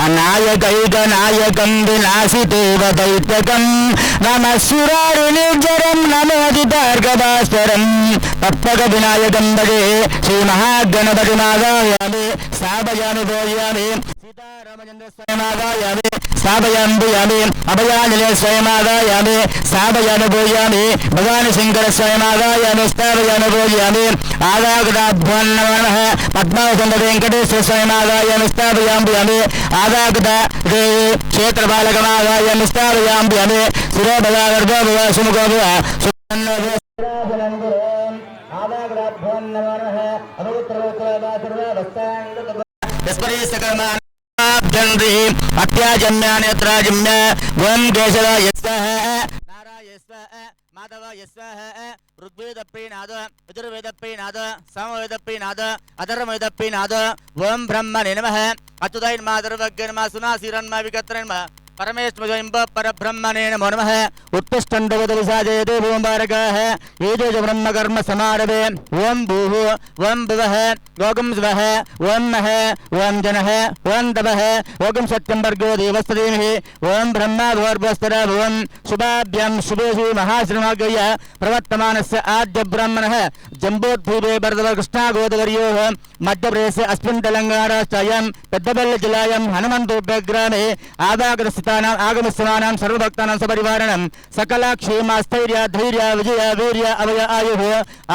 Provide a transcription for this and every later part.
अनायकैकनायकं विनाशितेव दैत्यकं नमः सुरारिनिर्जरं नमोऽधि भार्गवास्वरं तत्त्वविनायकं भजे श्रीमहागणपतिमादायामि स्थापयामि पूजयामि सीतारामचन्द्र स्वयमादायामि स्थापयामि पूजयामि अभयानिलय स्वयमादायामि स्थापयामि पूजयामि भगवान् शङ्कर स्वयमादायामि स्थापयामि पूजयामि आदागदाभ्वान् नमः पद्मावसन्त वेङ्कटेश्वर स्वयमादायामि स्थापयामि पूजयामि आदागदा क्षेत्रपालकमादायामि स्थापयामि पूजयामि शिरोभवा गर्भभव सुमुखभव अत्याजम्यानेत्राजम्य ओं केशव यस्वः नारायस्व माधव यस्वः ऋग्वेद प्रीणाद यजुर्वेद प्रीणाद सामवेद प्रीणाद अधर्ववेद प्रीणाद ओं ब्रह्मणे नमः अच्युतायन्माधर्वज्ञन्मा सुनासीरन्मा विकत्रन्मा परमेश्वरंब परब्रह्मणे नमो नमः उत्तिष्ठन्दवदविसाजयते भूम्बारकाः एते च ब्रह्मकर्म समारभे ओं भूः ओं भुवः ओं स्वः ओं महः ओं जनः ओं तपः ओं सत्यं भर्गो देवस्तदेमहि ओं ब्रह्मा भूर्भुवस्तर ओं शुभाभ्यां शुभेषु महाश्रमागय प्रवर्तमानस्य आद्य ब्राह्मणः जम्बोद्वीपे भरतकृष्णागोदवर्योः मध्यप्रदेशे अस्मिन् तेलङ्गाणाराष्ट्रायां पेद्दपल्लि जिल्लायां हनुमन्तोपे ग्रामे आदागतस्थितानाम् आगमस्यमानां सर्वभक्तानां सपरिवारणं सकल क्षेमस्थैर्य धैर्य विजय वीर्य अभय आयुः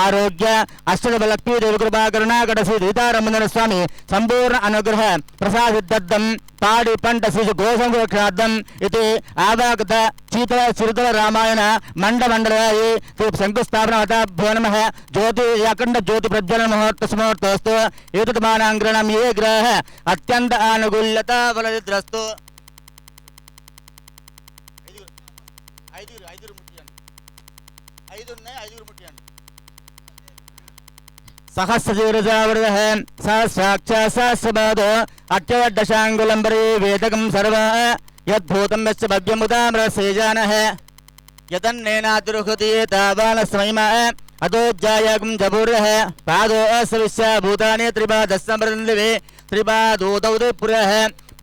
आरोग्य अष्टबलक्ष्मी देवी कृपा करुणाकट श्री सीतारामचन्द्र स्वामी संपूर्ण अनुग्रह प्रसादिद्धं पाडि पंट शिशु गोसंरक्षणार्थम् इति आवागत शीतल चिरतल रामायण मंडमंडलाय शंकुस्थापनाभ्यो नमः ज्योति अखंड ज्योति प्रज्वलन मुहूर्तस्तु एतद्मानाङ्ग्रणं ये ग्रह अत्यंत आनुकूल्यता फलद्रस्तु सहस्रजीवरजावृतः सहस्राक्षः सहस्रपादो अक्षयदशाङ्गुलम्बरे वेदकं सर्वं यद्भूतं यश्च भव्यमुदाम्रसेजानः यदन्नेनातिरुहति तावानस्मैमा अदोज्जायकं जपूर्यः पादो अस्विश्य भूतानि त्रिपादस्समृन्दिवे त्रिपादोतौ पुरः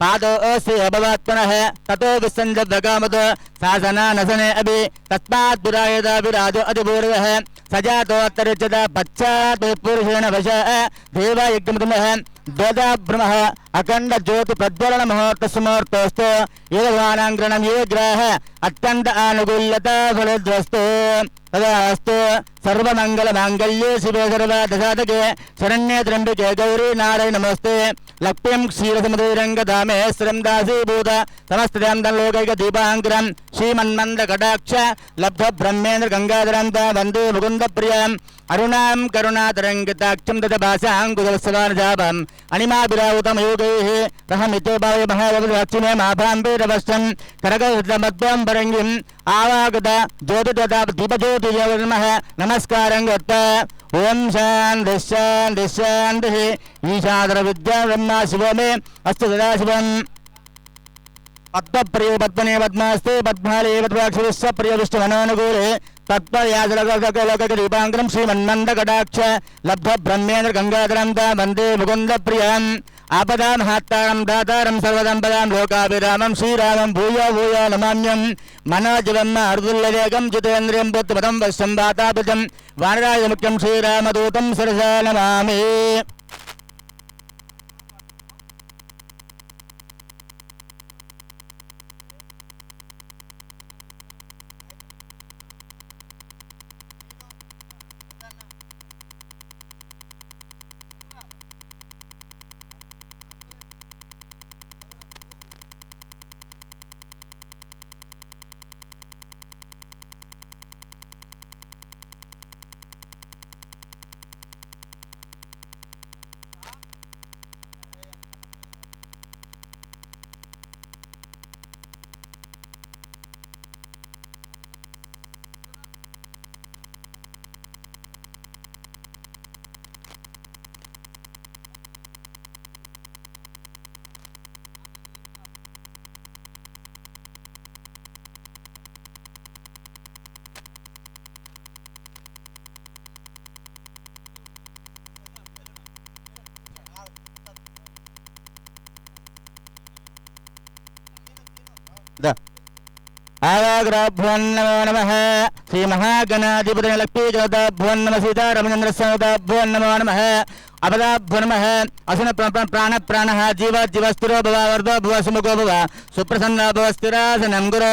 पादो अस्ति अभवात्मनः ततो विसञ्जद्वगामतो सासना नसने अभि तस्मात् विरायदा विराजो अधिपूर्वः सजातो अत्तरिच्यता पश्चात् पुरुषेण वश देवयज्ञमुदमः द्वदा ब्रह्मः अखंड ज्योति प्रज्वलन मुहूर्तसुमुहूर्तोस्तु एतद्मानाङ्ग्रणं ये ग्रह अत्यंत आनुकूल्यता फलद्वस्तु तदास्तु सर्वमङ्गलमाङ्गल्ये शिवे सर्वदशातके शरण्ये त्र्यम्बके गौरी नारायणि नमोऽस्ते लक्ष्मीं क्षीरसमुद्ररङ्गधामे स्थिरं दासीभूत समस्तदां लोकैकदीपाङ्कुरं श्रीमन्मन्दकटाक्ष लब्ध ब्रह्मेन्द्र गङ्गाधरं वन्दे मुकुन्दप्रियम् अरुणां करुणातरङ्गिताक्षं ददभासाङ्कुशलस्वानजापम् अणिमाभिरावुतमयोगैः रहमिते भावे महावक्षिणे माभाम्बेरवश्यं करकमद्भं परङ्गिम् आवागत ज्योतिदता दीपज्योतिर्नमः नमस्कारं गत्त ओं शान्तिः शान्तिः शान्तिः ईशादर विद्या ब्रह्मा शिवो मे अस्तु सदाशिवम् पद्मप्रिय पद्मने पद्मास्ते पद्माले पद्माक्षरस्य प्रिय विष्णुमनोनुकूले तत्त्वयाजलकदीपाङ्करं श्रीमन्मन्दकटाक्ष लब्ध ब्रह्मेन्द्र गङ्गाधरं वन्दे मुकुन्दप्रियम् आपदामहात्तारं दातारं सर्वदम्पदां लोकाभिरामं श्रीरामं भूयो भूयो नमाम्यं मनोजवं अर्दुल्लवेगं जितेन्द्रियं पुत्रपदं वश्यं वातापितं वानराजमुख्यं श्रीरामदूतं सरसा नमामि आवाग्राभ्यो नमो नमः श्री महागणाधिपति लक्ष्मी गणताभ्यो नमः सीतारामचंद्र स्वामिताभ्यो नमो नमः अपदाभ्यो नमः असुन प्राण प्राणः जीव जीवस्थिरो भव वर्धो भव सुमुखो भव सुप्रसन्नो भव स्थिरासनं गुरु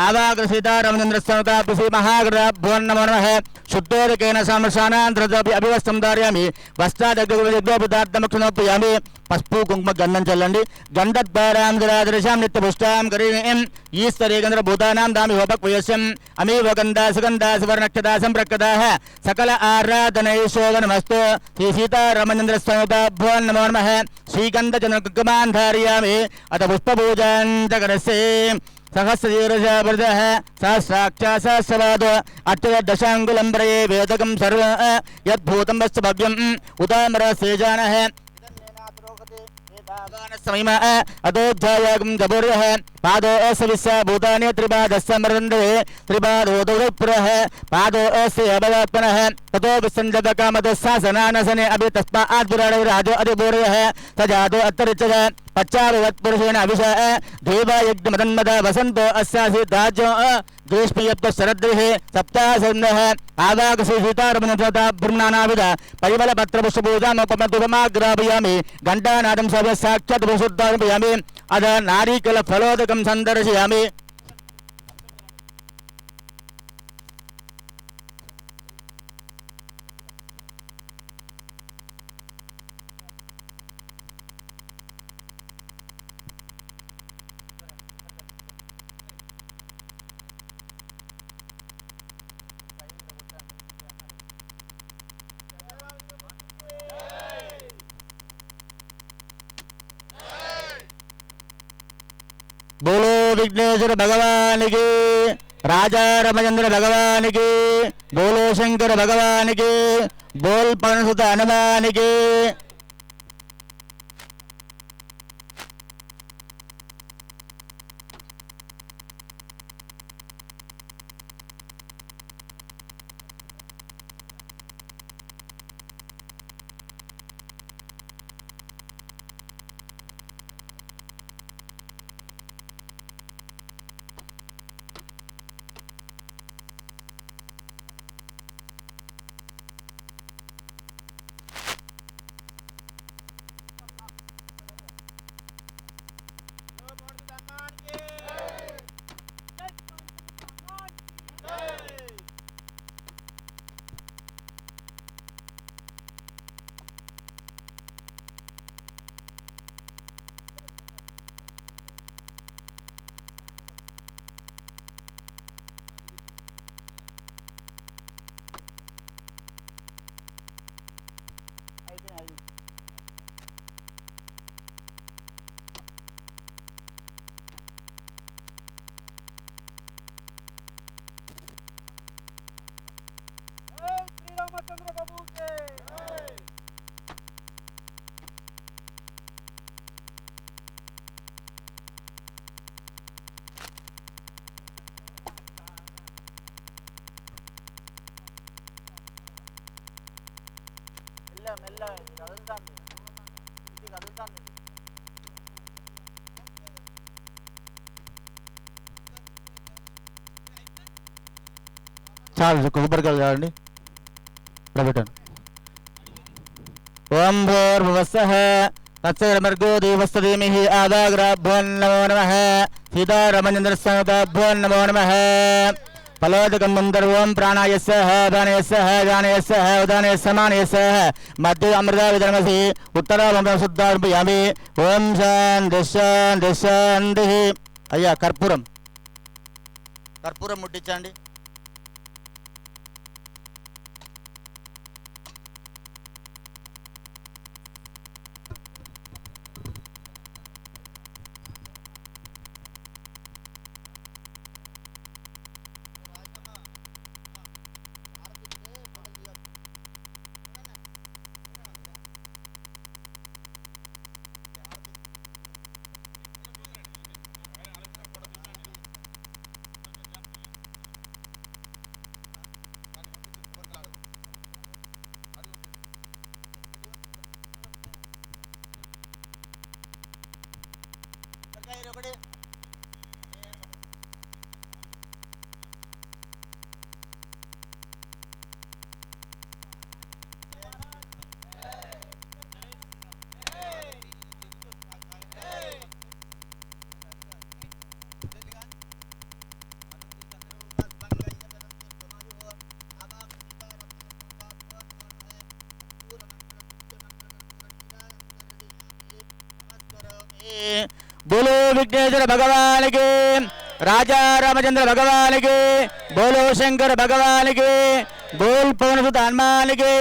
आवाग्र सीतारामचंद्र स्वामिताभ्यो श्री महागणाभ्यो नमो नमः शुद्धोदकेन सामर्शानान्तरदपि अभिवस्त्रं धारयामि वस्त्रादग्रविदग्धोपदार्थमुक्षणोपयामि పసుపు కుంకుమ గంధం చల్లండి గంధద్వారాం జరాదృశాం నిత్యపుష్టాం కరీం ఈశ్వరే గంధర భూతానాం దామి హోపక్ వయస్యం అమీవ గంధా సుగంధా సువర్ణక్షదా సంప్రక్కదాః సకల ఆరాధనైశోభనమస్తు శ్రీ సీతారామచంద్ర స్వామితాభ్యో నమో నమః శ్రీగంధ చంద్ర కుక్కుమాన్ ధారయామి అత పుష్పపూజాం చ కరస్యే सहस्रजीरजः सहस्राक्षा सहस्रवाद अष्टदशाङ्गुलं प्रये वेदकं सर्व यद्भूतं वस्तु भव्यम् उदामरसेजानः अदोध्यायागं जबुर्यः पादो असविस्सा भूतानि त्रिपादस्य मृदन्दे त्रिपादोदुपुरः पादो अस्य अभवात्मनः ततो विसञ्जतकामदस्सासनानसने अभि तस्माद्विराजो अधिपूर्यः सजातो अत्तरिच्यः पच्चाभिवत्पुरुषेण अभिषः देवयज्ञमदन्मद वसन्तो अस्यासि राज्यो ग्रीष्मयत्व शरद्रिः सप्ताहसन्नः आवागसि सीतारमणताभ्रम्णानाविध परिमलपत्रपुष्पपूजामुपमधुपमाग्रापयामि घण्टानादं सर्व साक्षात् पुरुषोद्धारयामि अध नारीकलफलोदकं सन्दर्शयामि बोलो विघ्नेश्वर भगवान की राजा रामचंद्र भगवान की बोलो शंकर भगवान की बोल पवनसुत हनुमान की చాలు కొబ్బరికాయలు చాలండి పెట్టండి ఓం భూర్భువస్సః తత్సర్మర్గో దేవస్తదేమిః ఆదాగ్రాభ్యో నమో నమః సీతారామచంద్ర స్వామితాభ్యో నమో నమః फलोदकं गन्धर्वं प्राणायस्सः दानयस्सः गानयस्सः उदानयस्समानयस्सः मध्ये अमृता विधर्मसि उत्तरावं शुद्धार्पयामि ओम शान्तिः शान्तिः शान्तिः अय्या कर्पूरं मुट्टिंचंడి बोलो विघ्नेश्वर भगवान के, राजा रामचंद्र भगवान के, बोलो शंकर भगवान के, बोल पवन सुत हनुमान के,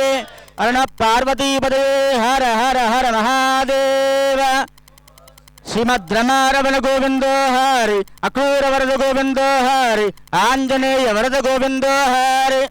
अर्ण पार्वती पदे हर हर हर महादेव। श्रीमद् रमारमण गोविंदो हरि, अक्रूर वरद गोविंदो हरि, आंजनेय वरद गोविंदो हरि।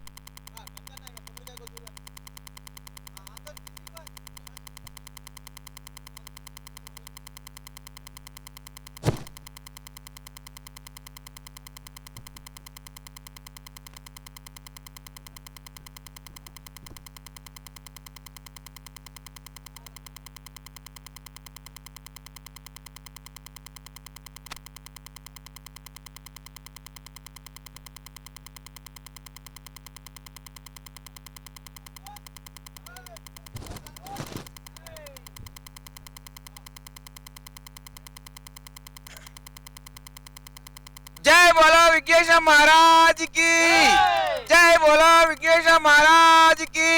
जय बोलो विघ्नेश्वर महाराज की, जय बोलो विघ्नेश्वर महाराज की,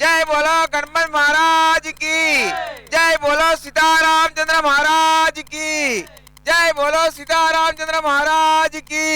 जय बोलो गणपति महाराज की, जय बोलो सीतारामचंद्र महाराज की, जय बोलो सीतारामचंद्र महाराज की।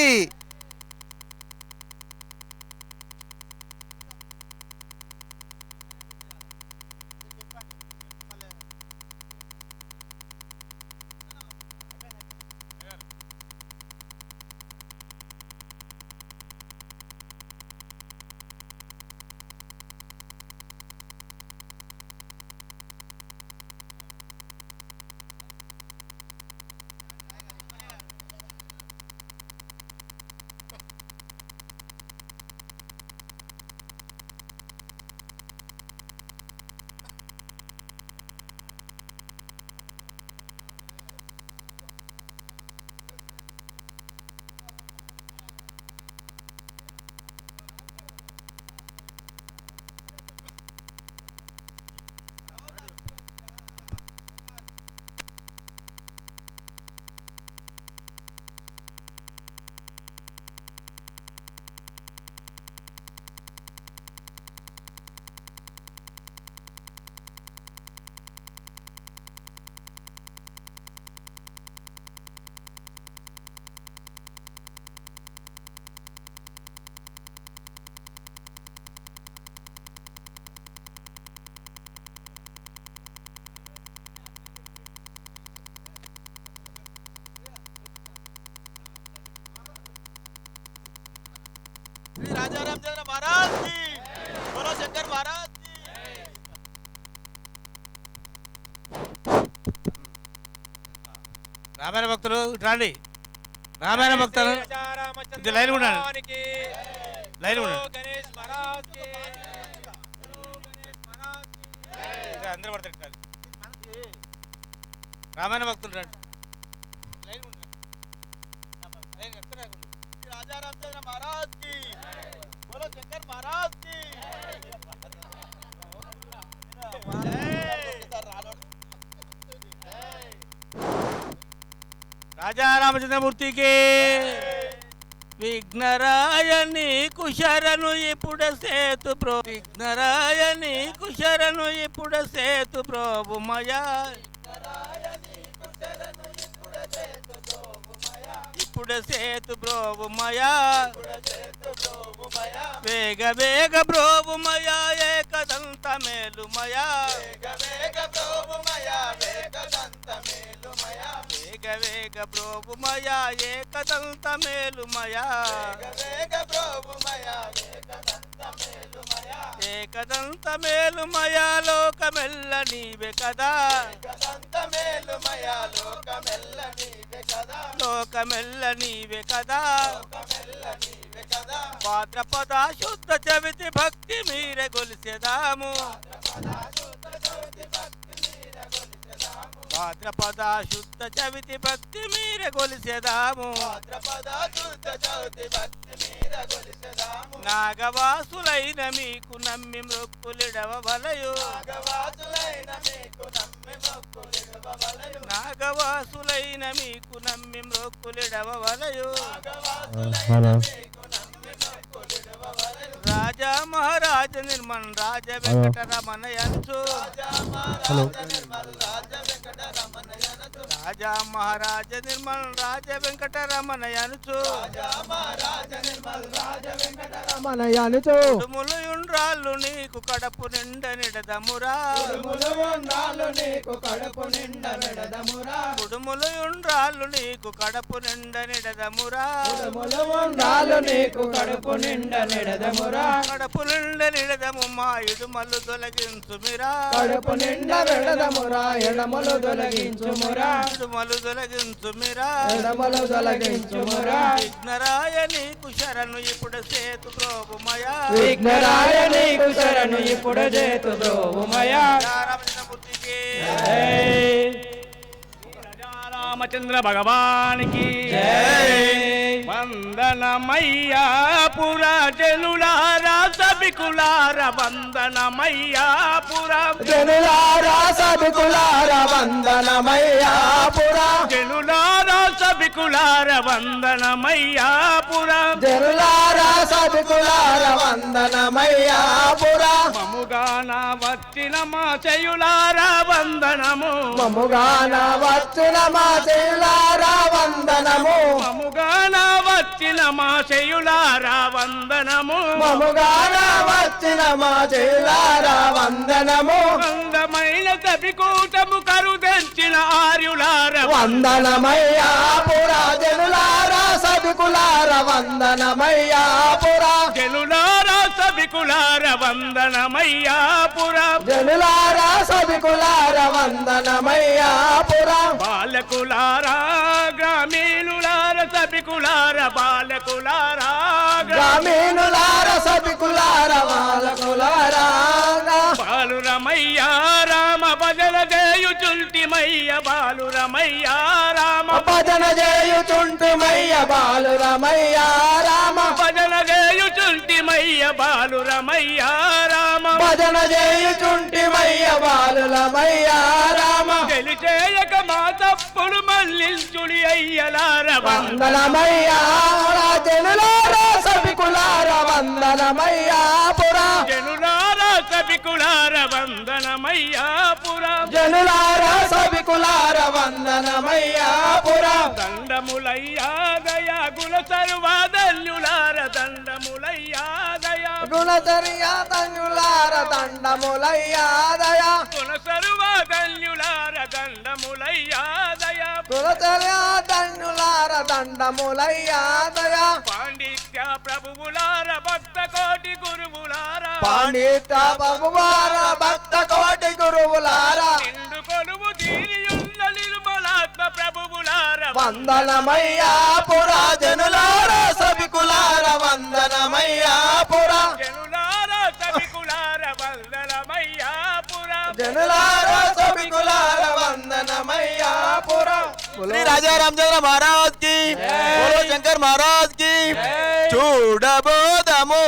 श्री राजा रामचंद्र महाराज की, बोलो शंकर महाराज की। రామాయణ భక్తులు రండి, రామాయణ భక్తులు ఇది లైన్ ఉండండి, లైన్ ఉండండి, గణేష్ మహారాజ్ కి, అందరూ పడతారు, రామాయణ భక్తులు రండి, లైన్ ఉండండి, లైన్ ఎక్కడ राजा रामचंद्र महाराज की, बोलो शंकर महाराज की। राजा रामचंद्र मूर्ति के विघ्नरायनी कुशरनु इपुड सेतु प्रो, विघ्नरायनी कुशरनु इपुड सेतु प्रभु मया, इपुड सेतु प्रभु मया, वेग वेग प्रभु मया एकदंत मेलु मया, वेग प्रभु मया एकदंत मेलु मया, वेग वेग प्रभु मया एकदंत मेलु मया, वेग प्रभु मया एकदंत मेलु मया, एकदंत मेलु मया लोकमेल्ल नीवे कदा, एकदंत मेलु मया लोकमेल्ल नीवे कदा, लोकमेल्ल नीवे कदा, लोकमेल्ल नीवे कदा। भाद्रपद शुद्ध चविति भक्ति मीरे गोलिसेदामु, भाद्रपद शुद्ध चविति भक्ति मीरे गोलिसेदामु, నాగవాసులైన మీకు నమ్మి మొక్కులిడవ వలయు, నాగవాసులైన మీకు నమ్మి మొక్కులిడవ వలయు, రాజా మహారాజ నిర్మల్ రాజ వెంకట రమణ యనుచు, రాజా మహారాజ నిర్మల్ రాజ వెంకటరమణయనుచు రమణయనుచు కుడుములు యుండ్రాళ్ళు నీకు కడపు నిండ నిడదమురా నీకు కడుపు నిండ నిడదమురా కుడుములు యుండ్రాళ్ళు నీకు కడపు నిండ నిడదమురా నీకు కడుపు నిండ నిడదమురా కడపు నిండ నిడదము మా ఇడుమలు తొలగించుమిరా కడుపు నిండ నిడదమురా ఎడమలు తొలగించుమురా ఇడుమలు తొలగించుమిరా ఎడమలు తొలగించుమురా విఘ్నరాయ నీకు శరణు ఇప్పుడు సేతు ప్రోగుమయా విఘ్నరాయ నీకు శరణు ఇప్పుడు చేతు ద్రోవుమయా బుద్ధికి రామచంద్ర భగవానికి వందనమయ్యా పురజనులారా సభికులార వందనమయ్యా జనులారా సభికులార వందనమయ్యా పురా జనులారా సభికులార వందనమయ్యా జనులారా సభికులార వందనమయ్యా పురా మముగాన వచ్చిన మా చేయులారా వందనము మముగాన వచ్చిన మా చేయులారా వందనము మముగాన వచ్చిన మా చేయులారా వందనము మముగాన వచ్చిన మా చేయులారా వందనము అందమైన సభికూటము కరుదెంచిన ఆర్యులార వందనమయ్యా పురా జనులారా సభికులార వందనమయ్యా పురా జనులారా సభికులార వందనమయ్యా జనులారా సభికులార వందనమయ్యా పురా బాలకులారా గ్రామీణులార సభికులార బాలకులారా గ్రామీణులార సభికులార బాలకులారా బాలురమయ్యా రామ భజన చేయుచుంటిమయ్య బాలురమయ్యా రామ భజన చేయుచుంటిమయ్య బాలురమయ్యా రామ భజన చేయుచుంటిమయ్య బాలురమయ్యా రామ భజన చేయుచుంటిమయ్య బాలురమయ్యా రామ తెలిచేయక మా తప్పులు మళ్ళించుడి అయ్యలార వందనమయ్యా జనులారా సభికులార వందనమయ్యా పురా జనులారా సభికులార వందనమయ్యా జనులారా సభికులార వందనమయ్యా పురా దండములయ్యా దయా గుణ సర్వాదన్యులార దండములయ్యా దయా గుణచర్య దండులార దండములయ్యా దయా గుణ సర్వాదన్యులార దండములయ్యా దయా గుణచర్య దండులార దండములయ్యా దయా పాండిత్య ప్రభువులార భక్త కోటి గురువులార పాండిత్య ప్రభువార భక్త కోటి గురువులారా నిండు కొలువు దీనియున్న నిర్మలాత్మ ప్రభువులార వందనమయ్యా పురా జనులారా సభికులార వందనమయ్యా పురా జనులారా సభికులార వందనమయ్యా జనులారా సభికులార వందనమయ్యా పురా శ్రీ రాజా రామచంద్ర మహారాజ్ కి బోలో శంకర్ మహారాజ్ కి చూడబోదము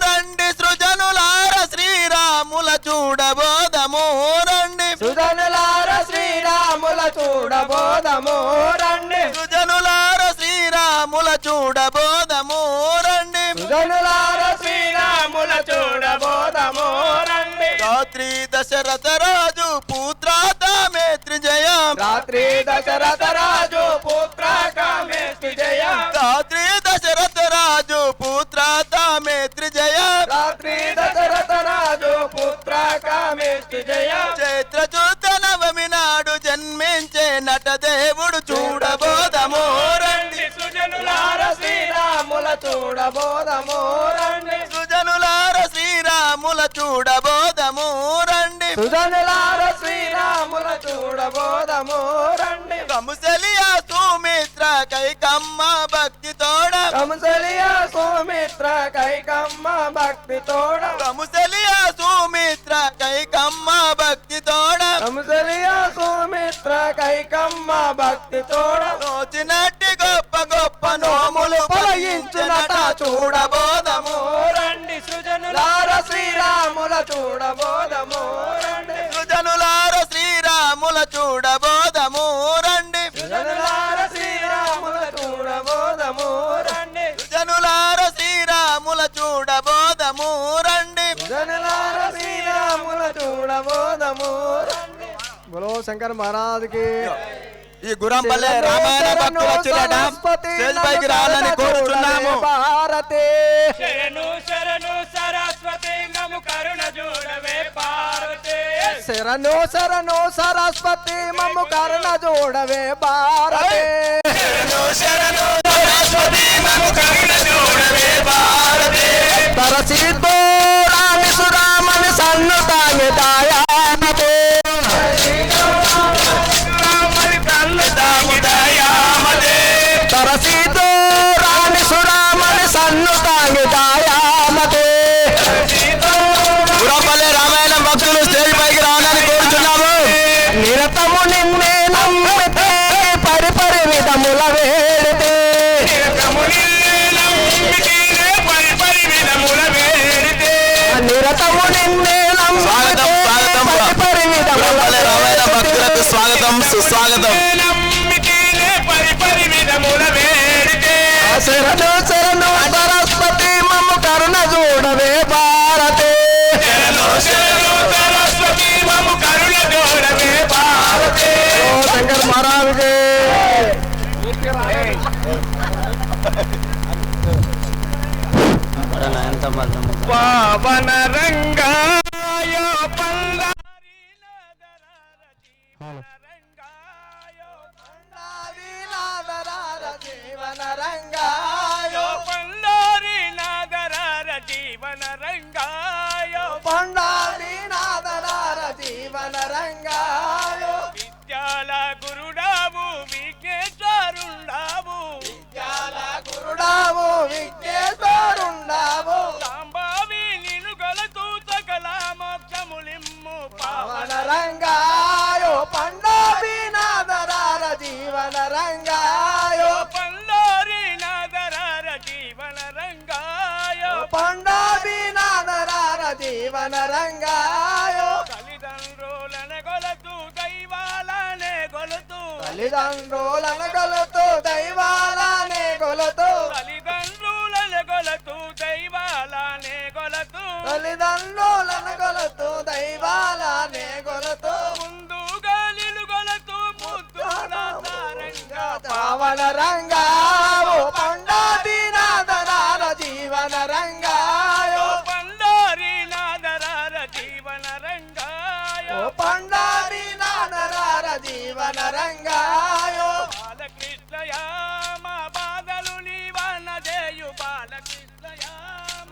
రండి సృజనులార శ్రీరాముల చూడబోదము రండి సుజనులార శ్రీరాముల చూడబోదము రండి సృజనులార శ్రీరాముల చూడబోదము రండి సుజనులార శ్రీరాముల చూడబోదము రండి రాత్రి దశరథ రాజు పుత్రాత మేత్రి జయ రాత్రి దశరథ రాజు పుత్ర కామేష్టి జయ రాత్రి దశరథ రాజు పుత్రాత మేత్రి జయ రాత్రి దశరథ రాజు పుత్ర కామేష్టి జయ చైత్ర శుద్ధ నవమి నాడు జన్మించే నటదేవుడు చూడబోదము రండి సుజనులార శ్రీరాముల చూడబోదము రండి సుజనులార శ్రీరాముల చూడబోదము రండి సుజనులార శ్రీరాముల చూడబోదము రండి కముసలియా సుమిత్ర కైకమ్మ భక్తి తోడ కంసలియా సౌమిత్ర కైకమ్మ భక్తి తోడ కముసలియా సుమిత్ర కైకమ్మ భక్తి తోడ కంసలియా సౌమిత్ర కైకమ్మ భక్తి తోడ నోచినట్టి గొప్ప గొప్ప నోములు ఫలించునట చూడబోదము రండి సుజనులార శ్రీరాముల చూడబోదము రండి సుజనులార శ్రీరాముల చూడబోదము రండి సుజనులార శ్రీరాముల చూడబోదము రండి జనులార శ్రీరాముల చూడబోదము రండి జనులార శ్రీరాముల చూడబోదము రండి బోలో శంకర్ మహారాజ్ కి ఈ గురంపల్లె రామాయణ భక్తులు వచ్చిరట స్టేజ్ పైకి రావాలని కోరుచున్నాము. భారతే శరణు శరణు సరస్వతి మము కరుణ చూడవే పార్వతే శరణు శరణు సరస్వతి మమ్ము కరుణ చూడవే భారతే శరణు శరణు సరస్వతి మము కరుణ చూడవే భారతే తరసితో రామి సురామని సన్ను తామి దాయామతే తరసితో రామి సురామని సన్ను తామి దాయామతే గురంపల్లె రామాయణ భక్తులు స్టేజ్ పైకి రావాలని కోరుచున్నాము. నిరతము నిన్నే నమ్మితే పరిపరి విధముల వేడితే నిరతము నిన్నే స్వాగతం స్వాగతం పరిపరి విధముల గురంపల్లె రామాయణ భక్తులకు స్వాగతం సుస్వాగతం. శరణు శరణు సరస్వతి మమ్ము కరుణ చూడవే భారతే ఓ శంకర్ మహారాజ్ పావన రంగాయ పల్లారి నగరార జీవన రంగాయ జీవన రంగాయ పల్లారి నగరార జీవన రంగాయ పండాలి నాదరార జీవన రంగాయ విద్యాల గురుడావు విఘ్నేశ్వరుండావు విద్యాల గురుడావు విఘ్నేశ్వరుండావు సాంబావి నిన్ను గలతూ సకల మోక్షములిమ్ము పవన రంగాయో పండాలి నాదరార జీవన రంగాయో పల్లారి నగరార జీవన రంగాయ పండాలి నాదరార జీవన రంగాయో తల్లిదండ్రులనే గొలతూ దైవాలనే గొలుతూ తల్లిదండ్రులను గొలుతూ దైవాలనే గొలుతూ తల్లిదండ్రులనే గొలతూ దైవాలనే గొలతూ తల్లిదండ్రులను గొలుతూ దైవాలనే గొలుతూ ముందుగా నిలుగొలతూ ముద్దుల సారంగా పవన రంగాయో పండాలి నాదరార జీవన రంగాయో పండారి నాదరార జీవన రంగాయ ఓ పండారి నాదరార జీవన రంగాయో బాలకృష్ణయా మా బాధలు నీవన్న చేయు బాలకృష్ణయా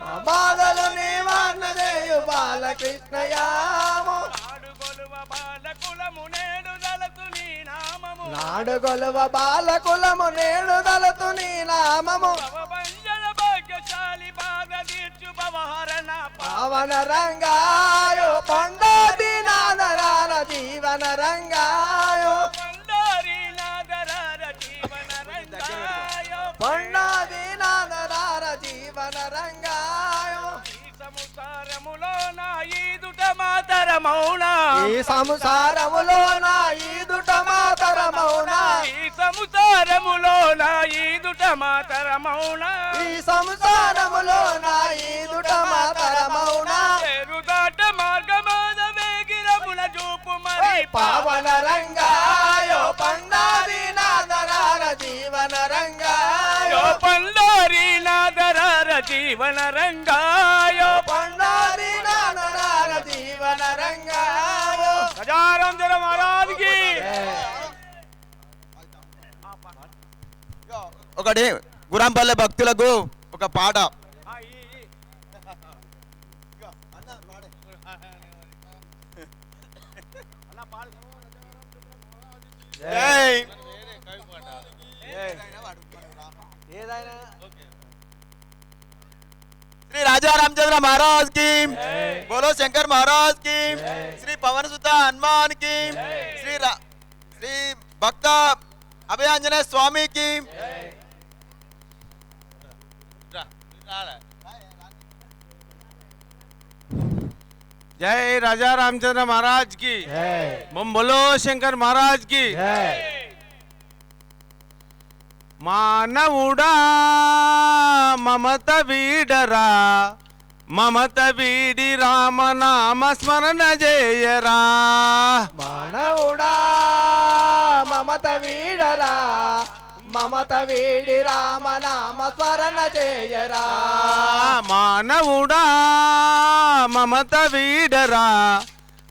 మా బాధలు నీవన్నదేయు బాలకృష్ణయాము నాడు గొలువ బాలకులము నేడు దళతు నీ నామము నాడు గొలువ బాలకులము నేడు దళతు నీ నామము భవభంజన భాగ్యశాలి బాధ తీర్చు భవహరణ పవన రంగాయో పండాది నాదరార జీవన రంగాయో పండారి నాగరార జీవన రంగాయ పండాది నాదరార జీవన రంగాయో ఈ సంసారములో నా ఈదుట మాతరమౌనా ఈ సంసారములో నా ఈదుట మాతరమౌనా ఈ సంసారములో నా ఈదుట మాతరమౌనా ఈ సంసారములో నా ఈదుట మాతరమౌనా పేరుదాట మార్గమాద వేగిరముల చూపు మరి పవన రంగాయో పండారి నాదరార జీవన రంగాయో పండారి నాగరార జీవన రంగాయ పండారి నాదరార జీవన రంగాయో గజానందన మహారాజ్కి ఒకటి గురంపల్లె భక్తులకు ఒక పాట. జై श्री राजा रामचंद्र महाराज की बोलो शंकर महाराज की श्री पवन सुता हनुमान की श्री भक्त अभय आंजनेय स्वामी की जय राजा रामचंद्र महाराज की बम बोलो शंकर महाराज की మానవుడా మమత వీడరా మమత వీడి రామనామ స్మరణ చేయరా మానవుడా మమ మమత వీడరా మమత వీడి రామనామ స్మరణ చేయరా మానవుడా మమత వీడరా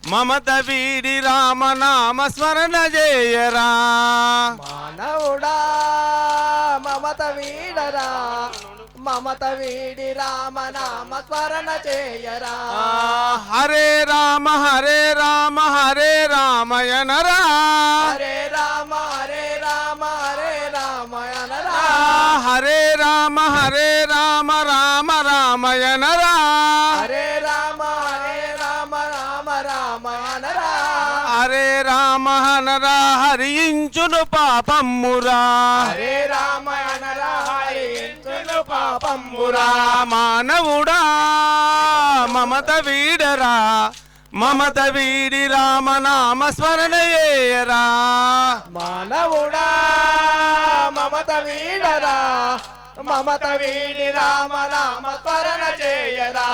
మమత వీడి రామనామ స్మరణ చేయరా మానవుడా మమత వీడరా మమత వీడి రామనామ స్మరణ చేయరా హరే రామ హరే రామ హరే రామయనరా హరే రామ హరే రామ హరే రామయనరా హరే రామ హరే రామ రామ రామయనరా హరే రామ హరే రామ రామ రామయనరా హరే రామ హనరా హరించును పాపమ్మురా హరే రామయనరా హరించును పాపంబురా మానవుడా మమత వీడరా మమత వీడి రామనామ స్మరణ చేయరా మానవుడా మమత వీడరా మమత వీడి రామనామ స్మరణ చేయరా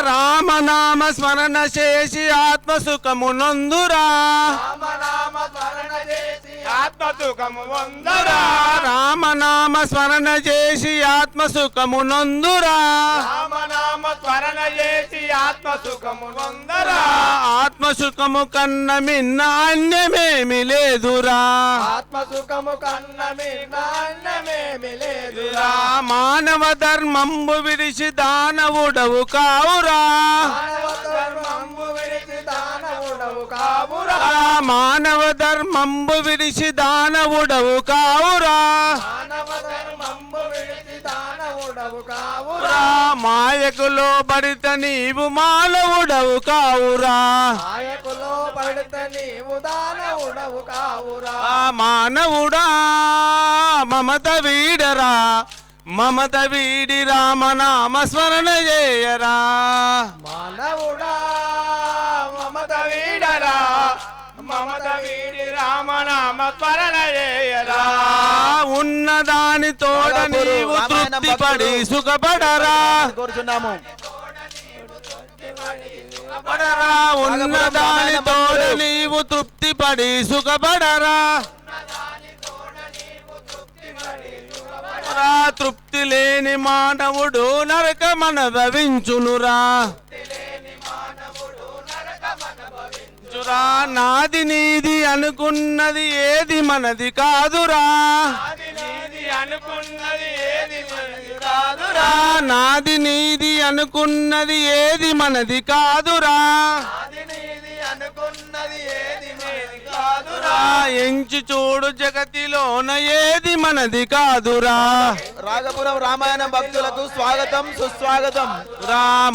రామనామ స్మరణ చేసి ఆత్మ సుఖమునందురా రామనామ స్మరణ చేసి ఆత్మ సుఖము పొందరా రామనామ స్మరణ చేసి ఆత్మ సుఖమునందురా రామనామ స్మరణ చేసి ఆత్మ సుఖము పొందరా ఆత్మ సుఖము కన్న మిన్న అన్యమేమి లేదురా ఆత్మ సుఖము కన్న మిన్న అన్నమేమి లేదురా మానవ ధర్మంబు విడిచి దానవుడవు కావురా మానవ ధర్మంబు విడిచి దానవుడవు కావురా మానవ ధర్మంబు విడిచి దానవుడవు కావురా మానవ ధర్మంబు విడిచి దానవుడవు కావురా మాయకులో పడిత నీవు మానవుడవు కావురా మాయకులో పడితే నీవు దానవుడవు కావురా మానవుడా మమత వీడరా మమత వీడి రామనామ స్మరణ చేయరా మానవుడా మమత వీడరా మమత వీడి రామనామ స్మరణ చేయరా ఉన్నదాని తోడ నీవు తృప్తి పడి సుఖపడరా కోరుచున్నాము ఉన్నదాని తోడ నీవు తృప్తి పడి సుఖపడరా తృప్తి లేని మానవుడు నరకమనుభవించునురా నాది నీది అనుకున్నది ఏది మనది కాదురా అనుకున్నది ఏది కాదురా నాది నీది అనుకున్నది ఏది మనది కాదురా అనుకున్నది ఏది కాదురా ఎంచి చూడు జగతిలోన ఏది మనది కాదురా రాగపురం రామాయణ భక్తులకు స్వాగతం సుస్వాగతం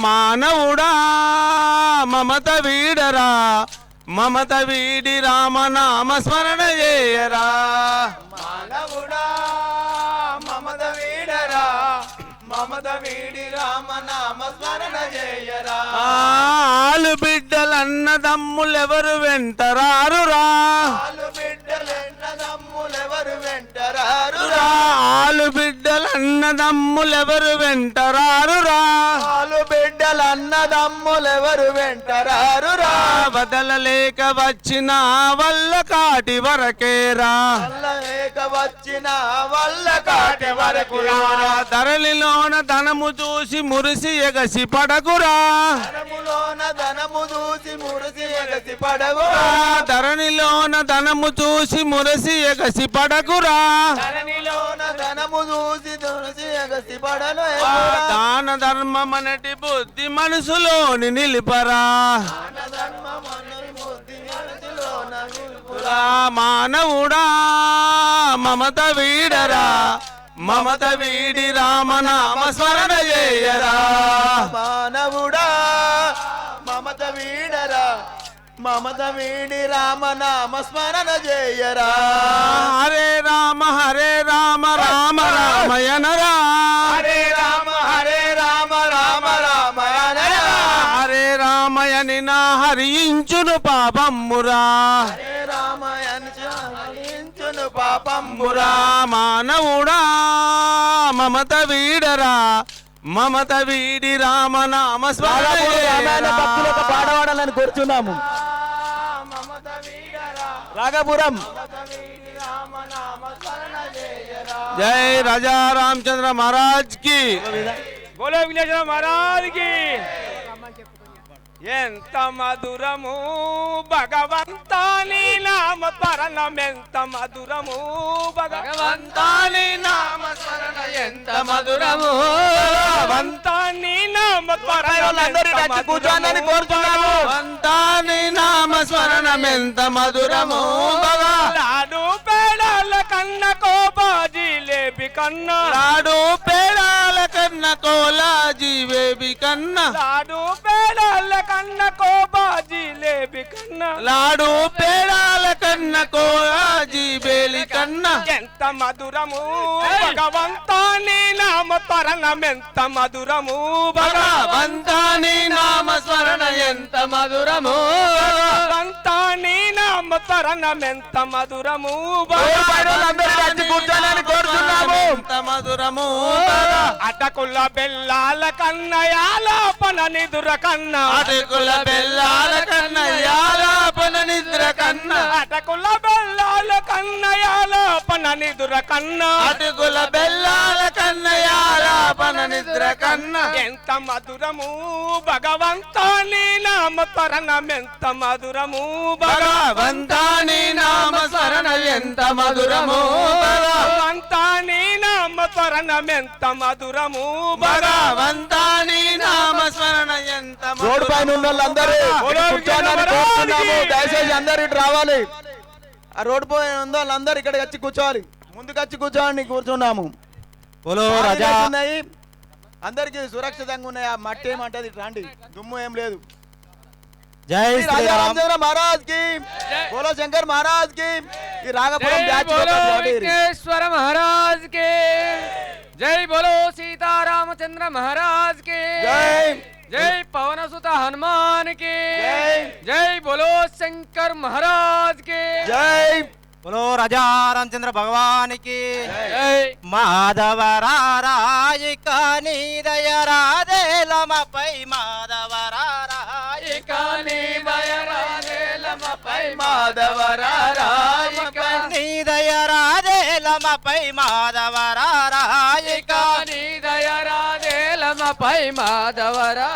మానవుడా మమత వీడరా మమత వీడి రామనామ స్మరణ చేయరా మానవుడా మమత వీడరా మమత వీడి రామనామ స్మరణ చేయరా ఆలు బిడ్డలన్నదమ్ములెవరు వెంటరారురా ఆలు బిడ్డలెన్నదమ్ములెవరు వెంటరారురా ఆలు బిడ్డలన్నదమ్ములెవరు వెంటరారురా ఆలు బిడ్డలన్నదమ్ములెవరు వెంటరారురా వదలలేక వచ్చిన వల్ల కాటి వరకేరా లేక వచ్చిన వల్ల కాటి వరకు ధరలిలోన ధనము చూసి మురిసి ఎగసి పడకురా ధనములోన ధనము చూసి మురిసి ఎగసి పడగురా ధరణిలోన ధనము చూసి మురిసి ఎగసి పడకురా ధరణిలోన ధనము చూసి తులసి ఎగసి పడను దాన ధర్మమనటి బుద్ధి మనసులోని నిలిపరా మానవుడా మమత వీడరా మమత వీడి రామనామ స్మరణ చేయరా మానవుడా మమత వీడరా మమత వీడి రామనామ స్మరణ చేయరా హరే రామ రామ రామయనరా హరే రామ రామ రామయనరా హరే రామయని నా హరించును పాపమ్మురా హరే రామయను పాపంబురా మానవుడా మమత వీడరా మమత వీడి రామనామ స్మరణ చేయరా. పాడవాడాలని కోరుచున్నాము మమత వీడరా రాగపురం మమత వీడి జై రాజా రామచంద్ర మహారాజ్ కి బోలో విఘ్నేశ్వర మహారాజ్కి. ఎంత మధురము భగవంతాని నామ స్మరణం, ఎంత మధురము భగవంతాని నామ స్మరణ, ఎంత మధురము భగవంతాని నామ స్మరణ. కూర్చోండి కోరుతున్నాము. భగవంతాని నామ స్మరణం ఎంత మధురము. లాడు పేడాల కన్న కోపా జిలేబి కన్నా, లాడు పేడాల కన్న కోలా జిలేబి కన్నా, లాడు పేడాల కన్న కోపా జిలేబి కన్నా, లాడు పేడాల కన్న కోలా జిలేబి కన్నా. ఎంత మధురము భగవంతాని నామ స్మరణం, ఎంత మధురము భగవంతాని నామ స్మరణ ఎంత మధురము. భగవంతాని నామ స్మరణం, ఎంత మధురము కోరుతున్నాము. ఎంత మధురము. అటకుల బెల్లాల కన్నయాల పన నిదుర కన్నా, అటుకుల బెల్లాల కన్న యాలాపన నిద్ర కన్నా, అటకుల బెల్లాల కన్నయాల పన నిదుర కన్నా, అటుకుల బెల్లాల కన్న యాలాపన నిద్ర కన్నా. ఎంత మధురము భగవంతాని నామ స్మరణం, ఎంత మధురము భగవంతాని నామ స్మరణ ఎంత మధురము. భగవంతాని నామ స్మరణం, ఎంత మధురము భగవంతాని నామ స్మరణ ఎంత రోడ్డు పైన ఉన్న వాళ్ళందరూ కూర్చోవాలని కోరుతున్నాము. దయచేసి అందరు ఇటు రావాలి. ఆ రోడ్డు పైన ఉన్న వాళ్ళందరూ ఇక్కడికి వచ్చి కూర్చోవాలి. ముందుకు వచ్చి కూర్చోవాలని కూర్చున్నాము. రాజా ఉన్నాయి, అందరికి సురక్షితంగా ఉన్నాయి. ఆ మట్టి ఏమంటది రండి, దుమ్ము ఏం లేదు. జై రాజా శ్రీరామ్. రామచంద్ర మహారాజ్ కి, బోలో శంకర్ మహారాజ్ కి. ఈ రాగపురం బ్యాచ్ विघ्नेश्वर महाराज के जय, बोलो सीतारामचंद्र महाराज के जय, जय, पवन सुत हनुमान के जय, जय, बोलो शंकर महाराज के जय, బోలో రాజా రామచంద్ర భగవానికి. जय, మాధవరారాయిక నీదయ రాధేలమపై మాధవరారాయిక మాధవరారాయిక నీదయ రాధేలమపై మాధవరారాయిక పై మాధవరా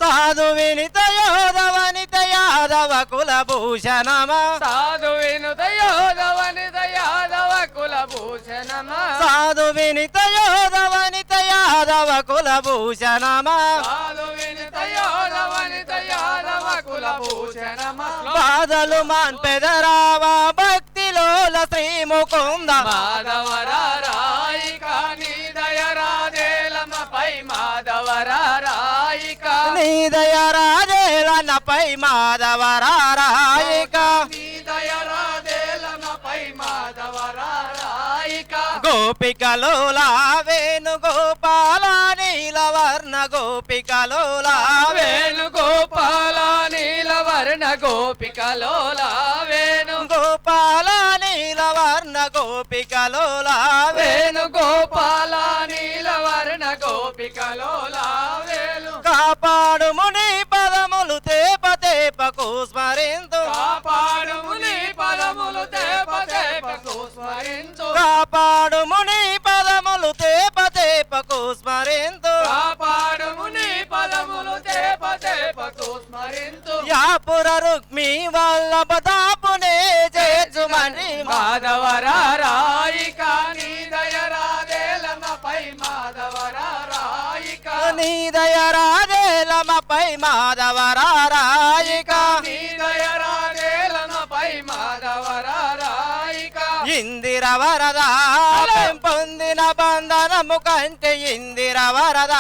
సాధు వినిత యోధవనిత యాదవ కులభూషణమా, సాధు వినుత యోధవనిత యాదవ కులభూషణమా, సాధు వినిత యోధవనిత యాదవ కులభూషణమా, సాధు వినుత యోధవనిత యాదవ కులభూషణమా, బాధలు మాన్ పెదరావా భక్తిలోల శ్రీ ముకుంద మాధవరాయిక నీ దయరాదేలమపై మాధవరాయిక నీ దయ రాజేలనపై మాధవరారాయిక నీ దయరాదేలమపై మాధవరాయిక గోపికలోలా వేణు గోపాల నీలవర్ణ గోపికలోలా వేణుగోపాల నీలవర్ణ గోపికలోలా వేణు గోపాల నీలవర్ణ గోపికలోలా వేణుగోపాల నీలవర్ణ గోపికలోలా వేణు కాపాడు ముని పదములు తేప తేపకు స్మరింతు కాపాడు ముని పదములు తేప తేపకు స్మరించు కాపాడు ముని పదములు తేప తేపకు స్మరింతు కాపాడు ముని పదములు తేప తేపకు స్మరించు యాపుర రుక్మి వల్లభ దాపునే చేర్చుమని మాధవరాయిక నీ దయరాదేలమపై మాధవరాయిక నీ దయ రాజేలమపై మాధవరారాయిక నీ దయరాదేలమపై మాధవరాయిక ఇందిర వరద పొందిన బంధనము కంటే ఇందిర వరద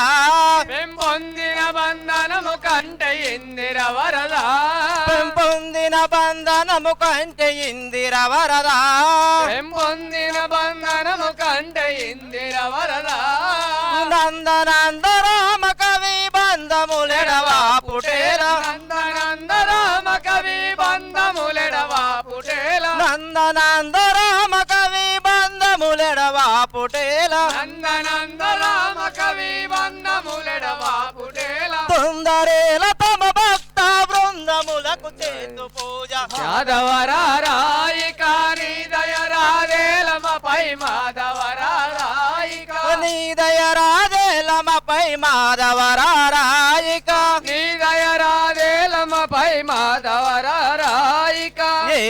పెంపొందిన బంధనము కంటే ఇందిర వరద పొందిన బంధనము కంటే ఇందిర వరద పెంపొందిన బంధనము కంటే ఇందిర వరద నందనంద రామ కవి బంధములెడవా పుటేర నందనంద రామ కవి బంధములెడవా పుటేల నందనంద రామ కవి బంధములెడవా పుటేల నందనంద రామ కవి బంధములెడవా పుటేల తొందరేల తమ భక్త బృందములకు చేతు పూజ యాదవరాయిక నీ దయ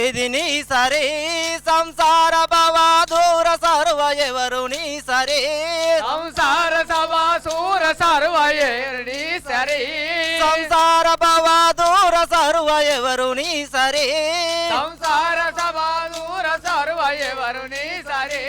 ఏది నీ సరే సంసార భవ దూర సర్వ ఎవరు నీ సరే సంసార సభా సూర సర్వయేర్ని సరి సంసార భవ దూర సర్వ ఎవరు నీ సరే సంసార సభా దూర సర్వయవరుని సరి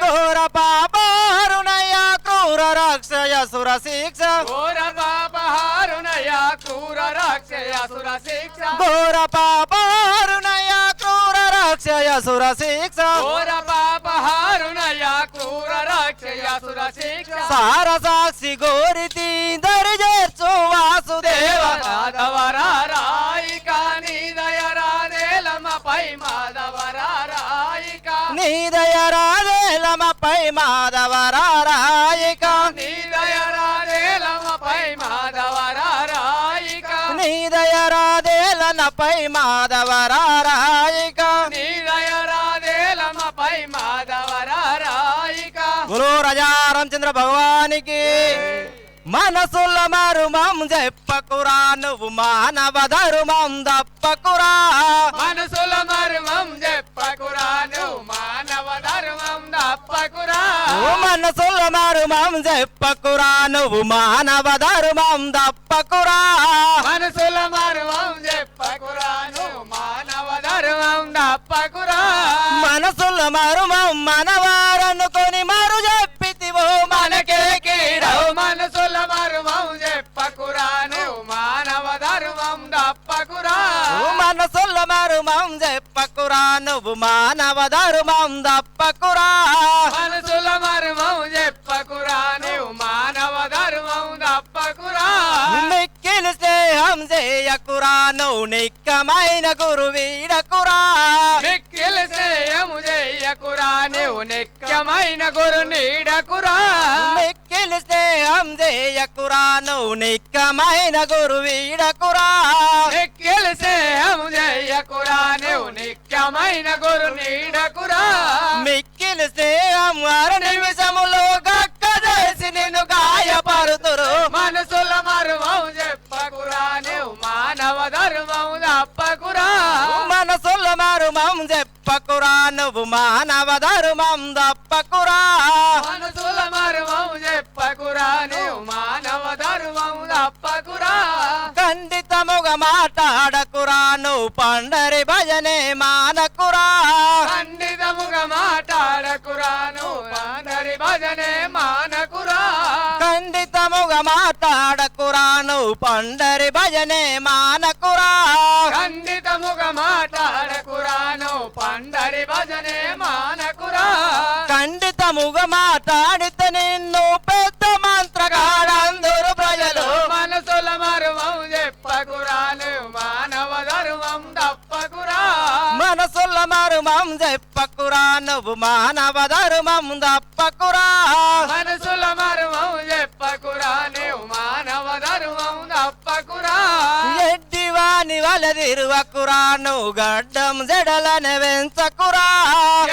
ఘోర పాపారుణయ క్రూర రాక్షయ సుర శిక్ష ఘోర పాపహారుణయ క్రూర రాక్షయ సుర శిక్ష ఘోర పాపారుణయ క్రూర రాక్షయ సుర శిక్ష ఘోర పాపహారుణయ క్రూర రాక్షయ సుర శిక్ష సార సాక్షి గోరితి దరి చేర్చు వాసుదేవ మాధవరాయిక నీదయరాదేలమపై మాధవరాయిక నీదయరాదేలమపై మాధవరాయిక నీదయరాదేలమపై మాధవరాయిక నీదయరాదేలనపై మాధవరాయిక నీదయరాదేలమపై మాధవరాయిక గురు రాజా రామచంద్ర భగవానికి మనసుల మరుమం చెప్పకురా నువ్వు మానవ ధర్మం దప్పకురా మనసుల మర్మం చెప్పకురా నువ్వు మానవ ధర్మం తప్పకురా మనసుల మరుమం చెప్పకురా నువ్వు మానవ ధర్మం దప్పకురా మనసుల మర్మం చెప్పకురా నువ్వు మానవ ధర్మం తప్పకురా మనసుల మరుమం మనవారనుకొని మరు చెప్పితివో మనకే కీడవు మనసుల మర్మం చెప్పకురా నువ్వు మానవ ధర్మం తప్పకురా మనసుల మరుమం చెప్పకురా నువ్వు మానవ ధర్మం దప్పకురా మనసుల మర్మం చెప్పకురా నువ్వు మానవ ధర్మం తప్పకురా మిక్కిలి స్నేహం చేయకురా నువ్వు నిక్కమైన గురు వీడకురా మిక్కిలి శ్రేయము చెయ్యకురా నువ్వు నిత్యమైన గురు నీడకురా మిక్కిలి స్నేహం చేయకురా నువ్వు నిక్కమైన గురు వీడకురా మిక్కిలి శ్రేయము చెయ్యకురా నువ్వు నిత్యమైన గురు నీడకురా మిక్కిలి స్నేహం అర నిమిషములో గక్క చేసి నిన్ను గాయపరుతురు మనసుల మర్మం చెప్పకురా నువ్వు మానవ ధర్మం తప్పకురా మనసుల మరుమం చెప్పకురా నువ్వు మానవ ధర్మం దప్పకురా మనసుల మర్మం చెప్పకురా నువ్వు మానవ ధర్మం తప్పకురా ఖండితముగా మాట్లాడకురా నువ్వు పండరి భజనే మానకురా ఖండితముగా మాట్లాడకురా నువ్వు అందరి భజనే మానకురా ఖండితముగా మాట్లాడకురా నువ్వు పండరి భజనే మానకురా ఖండితముగా మాట్లాడకురా నువ్వు పండరి భజనే మానకురా ఖండితముగా మాట్లాడితే నిన్ను పెద్ద మంత్రగాడందరు ప్రజలు మనసుల మర్మం చెప్పకురా నువ్వు మానవ ధర్మం తప్పకురా మనసుల మరుమం చెప్పకురా నువ్వు మానవ ధర్మం దప్పకురా మనసుల మర్మం చెప్పకురా నువ్వు మానవ ధర్మం తప్పకురా ఎడ్డివాని వలదిరువకురా నువ్వు గడ్డం జడలని వెంచకురా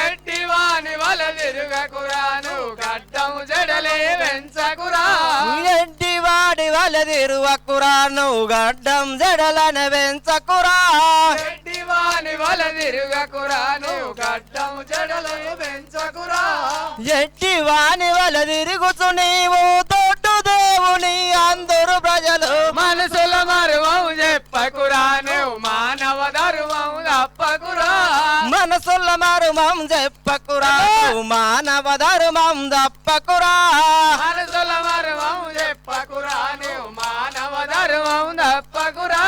ఎడ్డివాని వల తిరుగకురా నువ్వు గడ్డం జడలే వెంచకురా ఎడ్డివాడి వలదిరువకురా నువ్వు గడ్డం జడలని వెంచకురా ఎడ్డివాని వల తిరుగకురా నువ్వు గడ్డం జడలే వెంచకురా ఎడ్డివాని వలదిరుగుచు నీవు తొట్టు దేవుని అందరు ప్రజలు మనసుల మర్మం చెప్పకురా నువ్వు మానవ ధర్మం తప్పకురా మనసుల మరుమం చెప్పకురా నువ్వు మానవ ధర్మం దప్పకురా మనసుల మర్మం చెప్పకురా నువ్వు మానవ ధర్మం తప్పకురా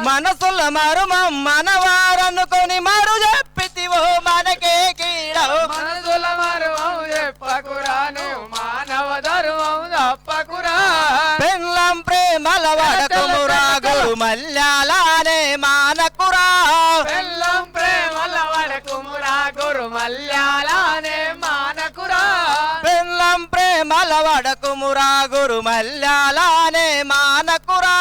మనసుల మరుమం మనవారనుకొని మరు చెప్పితివో మనకే కీడవు మనసుల మర్మం చెప్పకురా నువ్వు మానవ ధర్మం తప్పకురా పెళ్ళం ప్రేమల వడకుమురా గురు మల్యాలానే మానకురా బెల్లం ప్రేమల వడకుమురా గురు మల్యాలానే మానకురా పెళ్ళం ప్రేమల వడకుమురా గురు మల్యాలానే మానకురా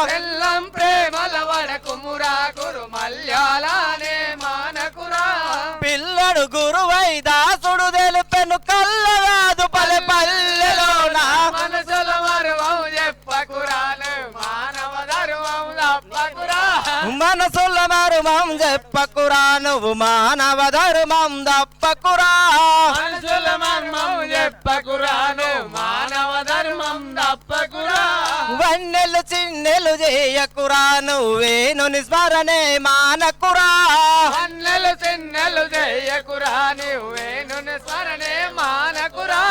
బెల్లం ప్రేమల వడకుమురా గురు మల్యాలానే మానకురా పిల్లడు గురువై దాసుడు తెలిపెను కల్లగాదు పల్లె పల్లెలోన మనసుల మర్మం చెప్పకురా నువ్వు మానవ ధర్మం తప్పకురా మనసుల మర్మం చెప్పకురా నువ్వు మానవ ధర్మం తప్పకురా మనసుల మర్మం చెప్పకురా నువ్వు మానవ ధర్మం తప్పకురా వన్నెలు చిన్నెలు చేయకురా నువ్వేను నిస్మరణే మానకురా అన్నెలు చిన్నెలు చేయకురా నువ్వేను స్మరణే మానకురా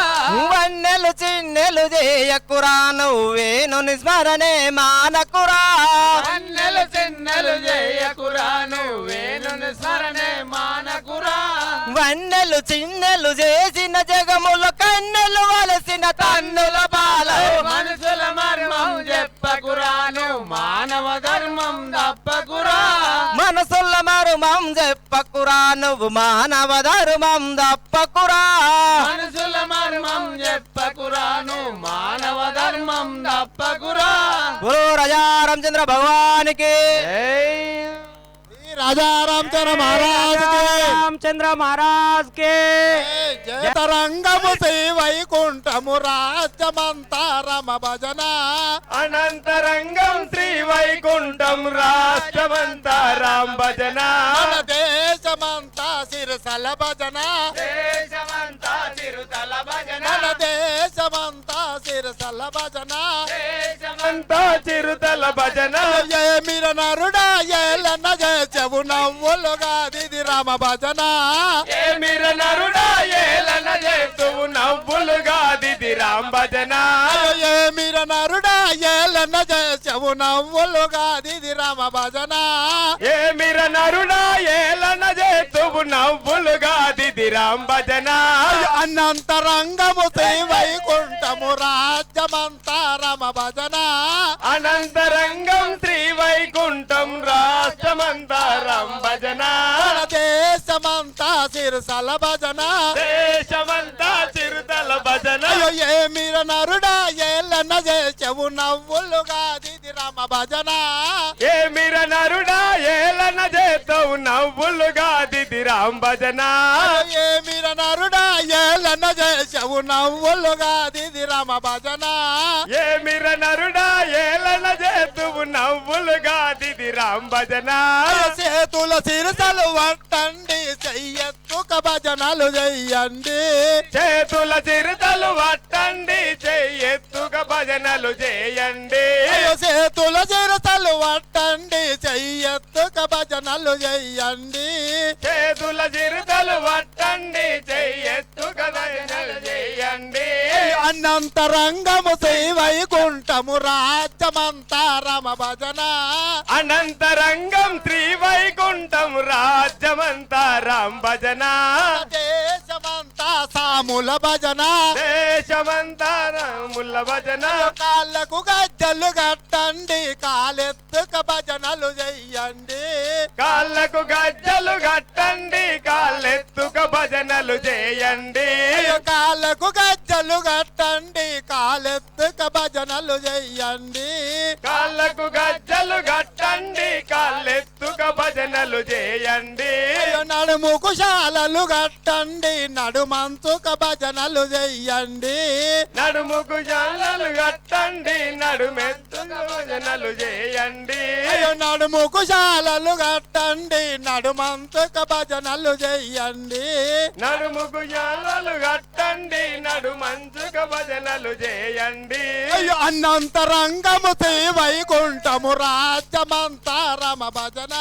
వన్నెలు చిన్నెలు చేయకురా నువ్వేను నిస్మరణే మానకురా అన్నెలు చిన్నెలు చేయకురా నువ్వేను స్మరణే మానకురా వన్నెలు చిన్నెలు చేసిన జగముల కన్నెలు వలసిన తన్నుల బాల మనసుల మర్మం చెప్పకురా నువ్వు మానవ ధర్మం తప్పకురా మనసుల మరుమం చెప్పకురా నువ్వు మానవ ధర్మం తప్పకురా మనసుల మర్మం చెప్పకురా నువ్వు మానవ ధర్మం తప్పకురా గురు రాజా రామచంద్ర భగవానికి రాజా రామచంద్ర మహారాజ్ రామచంద్ర మహారాజ్ కే జయతరంగము శ్రీ వైకుంఠము రాజ్యమంతా రమ భజన అనంతరంగం శ్రీ వైకుంఠం రాష్ట్రమంతా రామ్ భజన మన దేశమంతా సిరసల భజన దేశమంతా చిరుతల భజన మన దేశమంతా సిరసల భజన అంతా చిరుతల భజన ఏమిర నరుడా ఏలన్న చేచెవు నవ్వులుగా దిది రామ భజన ఏమిర నరుడా ఏలన చేతువు నవ్వులుగా దిది రామ్ భజన ఏమిర నరుడా ఏలన్న చేచెవు నవ్వులుగా దిది రామ భజన ఏమిర నరుడా ఏలన చేతువు నవ్వులుగా దిది రామ్ భజన అనంతరంగము శ్రీ వైకుంఠము రాజ్యమంతా రమ భజన అనంతరంగం శ్రీ వైకుంఠం రాష్ట్రమంతా రామ్ భజన మన దేశమంతా సిరసల భజన దేశమంతా చిరుతల భజన అయ్యో ఏమిర నరుడా ఏలన్న చేచెవు నవ్వులుగా దిది రామ భజన ఏమిర నరుడా ఏలన చేతువు నవ్వులుగా దిది రామ్ భజన ఏమిర నరుడా ఏలన్న చేచెవు నవ్వులుగా దిది రామ భజన ఏమిర నరుడా ఏలన చేతువు నవ్వులుగా దిది రామ్ భజన చేతుల సిరసలు వట్టండి చెయ్యెత్తుక భజనలు చెయ్యండి చేతుల చిరుతలు వట్టండి చెయ్యెత్తుక భజనలు చేయండి చేతుల సిరసలు వట్టండి చెయ్యెత్తుక భజనలు చెయ్యండి చేతుల చిరుతలు వట్టండి చెయ్యెత్తుక భజనలు చేయండి అనంతరంగము శ్రీ వైకుంఠము రాజ్యమంతా రమ భజన అనంతరంగం శ్రీ వైకుంఠం రాజ్యమంతా రామ్ భజన దేశమంతా సాముల భజన దేశమంతా రాముల భజన కాళ్ళకు గజ్జలు కట్టండి కాలెత్తుక భజనలు చెయ్యండి కాళ్ళకు గజ్జలు కట్టండి కాళ్ళెత్తుక భజనలు చేయండి కాళ్ళకు గజ్జలు కట్టండి కాలెత్తుక భజనలు చెయ్యండి కాళ్ళకు గజ్జలు కట్టండి కాళ్ళెత్తుక భజనలు చేయండి నడుముకు శాలలు కట్టండి నడుమంతుక భజనలు చెయ్యండి నడుముకు జాలలు కట్టండి నడుమెత్తుక భజనలు చేయండి నడుముకు శాలలు కట్టండి నడుమంతుక భజనలు చెయ్యండి నడుముకు జాలలు కట్టండి నడుమంచుక భజనలు చేయండి అనంతరంగము శ్రీ వైకుంఠము రాజ్యమంతా రమ భజన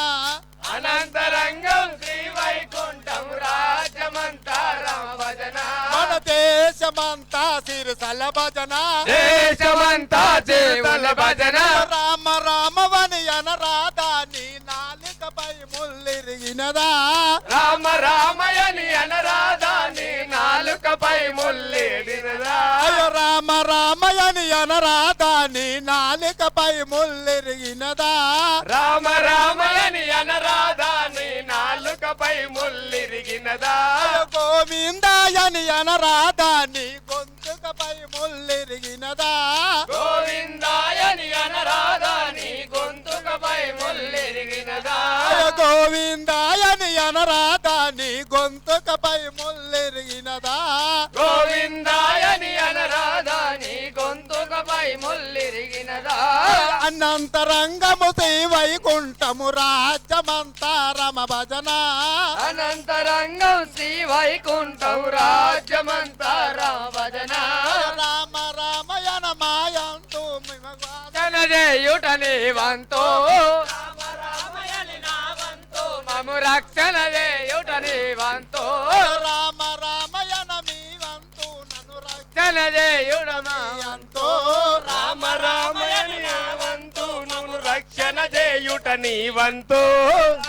అనంతరంగం శ్రీ వైకుంఠం రాజ్యమంతా రామ భజన మన దేశమంతా సిరసల భజన దేశమంతా చిరుతల భజన రామ రామవని అనరాధా నీ నాలికపై ముల్లిరిగినదా రామ రామయని అనరాధా నీ నాలుకపై ముల్లేడినదా అయ్యో రామ రామయని అనరాధా నీ నాలికపై ముల్లిరిగినదా రామ రామయని అనరాధా నీ నాలుకపై ముల్లిరిగినదా గోవిందాయని అనరాధా నీ గొంతుకపై ముల్లిరిగినదా గోవిందాయని అనరాధా నీ గొంతుకపై ముల్లిరిగినదా గోవిందాయని అనరాధా నీ గొంతుకపై ముల్లిరిగినదా గోవిందాయని అనరాధా నీ గొంతుకపై వై ముల్లిరిగినదా అనంతరంగము శ్రీ వైకుంఠము రాజ్యమంతా రమ భజన అనంతరంగం శ్రీ వైకుంఠం రాజ్యమంతా రామ భజన రామ రామయన మాయంతు జనజేయుట నీవంతో మము రక్షణ చేయుట నీవంతో రామ రామయన మీవంతు నన్ను జనజేయుడ రక్షయంతో రామ రామయనివంతు నువ్వు రక్షణ చేయుట నీవంతు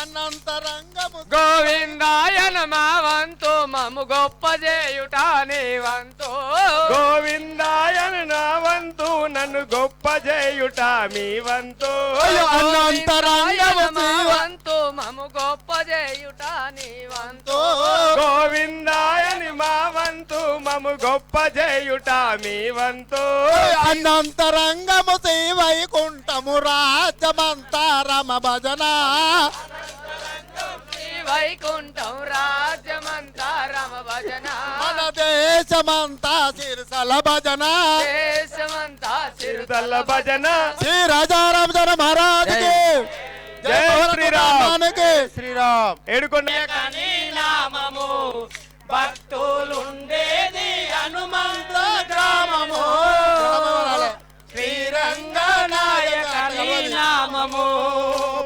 అనంతరంగము గోవిందాయన మావంతు మము గొప్ప చేయుట నీవంతు గోవిందాయన నావంతు నన్ను గొప్ప చేయుట మీ వంతు అనంతరంగము మావంతు మము గొప్ప చేయుట నీవంతు గోవిందాయని మావంతు మము గొప్ప చేయుట మీ వంతు అనంతరంగము శ్రీ వైకుంఠము రాజ్యమంతా రమ భజన శ్రీ వైకుంఠం రాజ్యమంతా రమ భజన మన దేశమంతా సిరిసల భజన దేశమంతా సిరుతల్ల భజన శ్రీ రాజారామచంద్ర మహారాజ్ కి జై శ్రీరామ్. శ్రీరామ్ ఏడుకొండ కని నామము భక్తులుండేది హనుమంత గ్రామము శ్రీరంగనాయకని నామము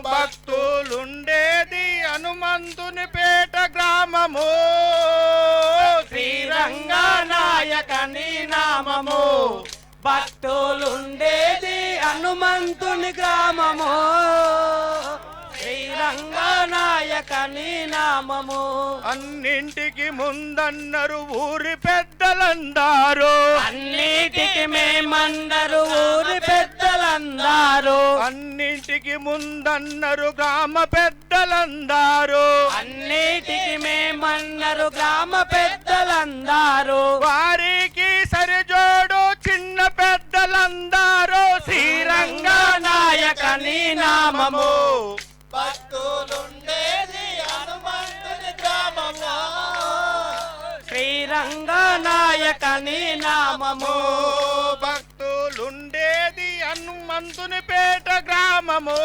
భక్తులుండేది హనుమంతుని పేట గ్రామము శ్రీరంగనాయకని నామము భక్తులుండేది హనుమంతుని గ్రామము శ్రీరంగనాయకని నామము అన్నింటికి ముందన్నరు ఊరి పెద్దలందారు అన్నిటికి మేమందరు ఊరి పెద్దలందారు అన్నింటికి ముందన్నరు గ్రామ పెద్దలందారు అన్నిటికి మేమన్నరు గ్రామ పెద్దలందారు వారికి సరిజోడు చిన్న పెద్దలందారు శ్రీరంగనాయకని నామము భక్తులుండేది హనుమంతుని గ్రామము శ్రీరంగనాయకని నామము భక్తులుండేది హనుమంతుని పేట గ్రామము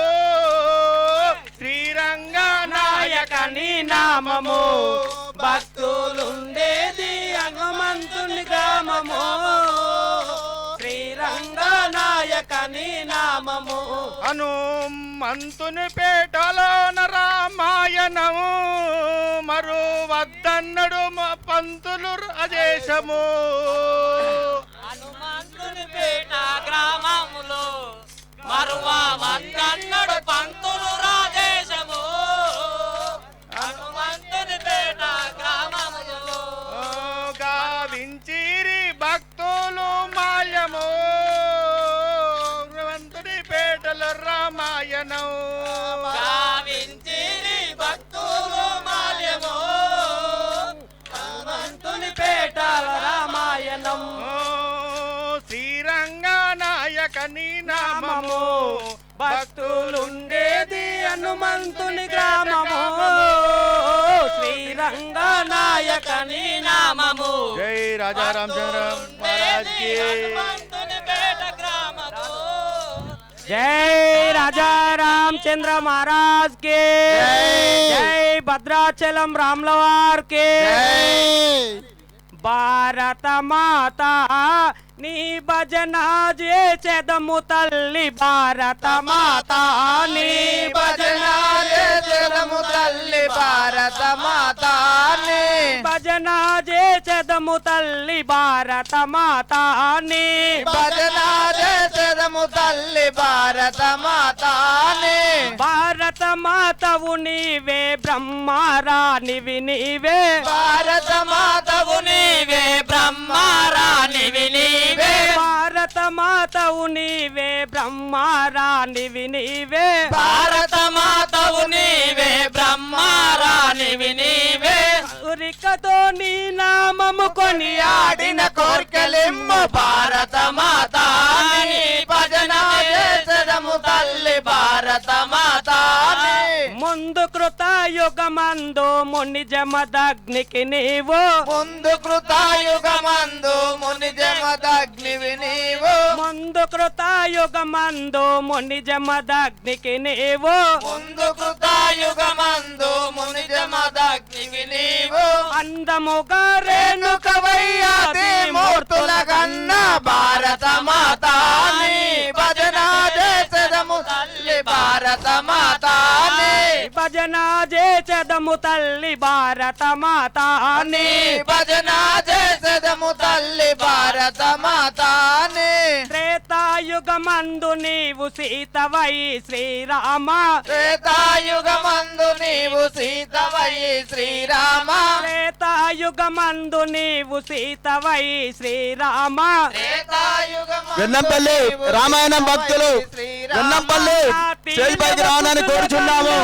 శ్రీరంగనాయకని నాయకని నామము భక్తులుండేది హనుమంతుని గ్రామము శ్రీరంగనాయకని నామము హనుమంతుని పేటలోన రామాయణము మరు వద్దన్నడు పంతులు అదేశము హనుమంతుని పేట గ్రామములో మరువా మద్దన్నడు పంతులు రాజేశము హనుమంతుని పేట గ్రామములో గావించిరి భక్తులు మాల్యము హనుమంతుని పేటల రామాయణం గావించిరి భక్తులు మాల్యము హనుమంతుని పేట రామాయణం శ్రీరంగనాయకని నామము భక్తులుండేది హనుమంతుని గ్రామము శ్రీరంగనాయకని నామము జై రాజా రామచంద్ర మహారాజ్ కి హనుమంతుని పేట గ్రామము జై రాజా రామచంద్ర మహారాజ్ కే జై భద్రాచలం రామ్లవార్ కే భారత మాత నీ భజన చేదము తల్లి భారత మాత నీ భజన చేదము తల్లి భారత మాత భజన చేదము తల్లి భారత మాత నీ భజన చేదము తల్లి భారత మాత భారత మాతవు నీవే బ్రహ్మారాణివి నీవే భారత మాతవు నీవే బ్రహ్మారాణివి నీవే భారత మాతవు నీవే బ్రహ్మారాణివి నీవే భారత మాతవు నీవే బ్రహ్మారాణివి నీవే ఉరికతో నీ నామము కొనియాడిన కోర్కెలిమ్ము భారత మాత భజన చేసడము తల్లి భారత మాత ముందు కృత యుగమందు ముని జమదగ్నికి నీవు ముందు కృతాయుగమందు ముని జమదగ్నివి నీవు ముందు కృతాయుగమందు ముని జమదగ్నికి నీవు ముందు కృతాయుగమందు ముని జమదగ్నికి నీవు అందముగా రేణుకవయ్యాది మూర్తుల కన్న భారత మాతాని భజన చేసెదము తల్లి భారత మాతాని భజన చేసెదము తల్లి భారత మాతాని భజన చేసెదము తల్లి భారత మాతాని త్రేతాయుగమందు నీవు సీతవై శ్రీరామ త్రేతాయుగమందు నీవు సీతవై శ్రీరామ త్రేతాయుగమందు నీవు సీతవై శ్రీరామ వెన్నంపల్లి రామాయణం భక్తులు వెన్నంపల్లి స్టేజ్ పైకి రావాలని కోరుచున్నాము.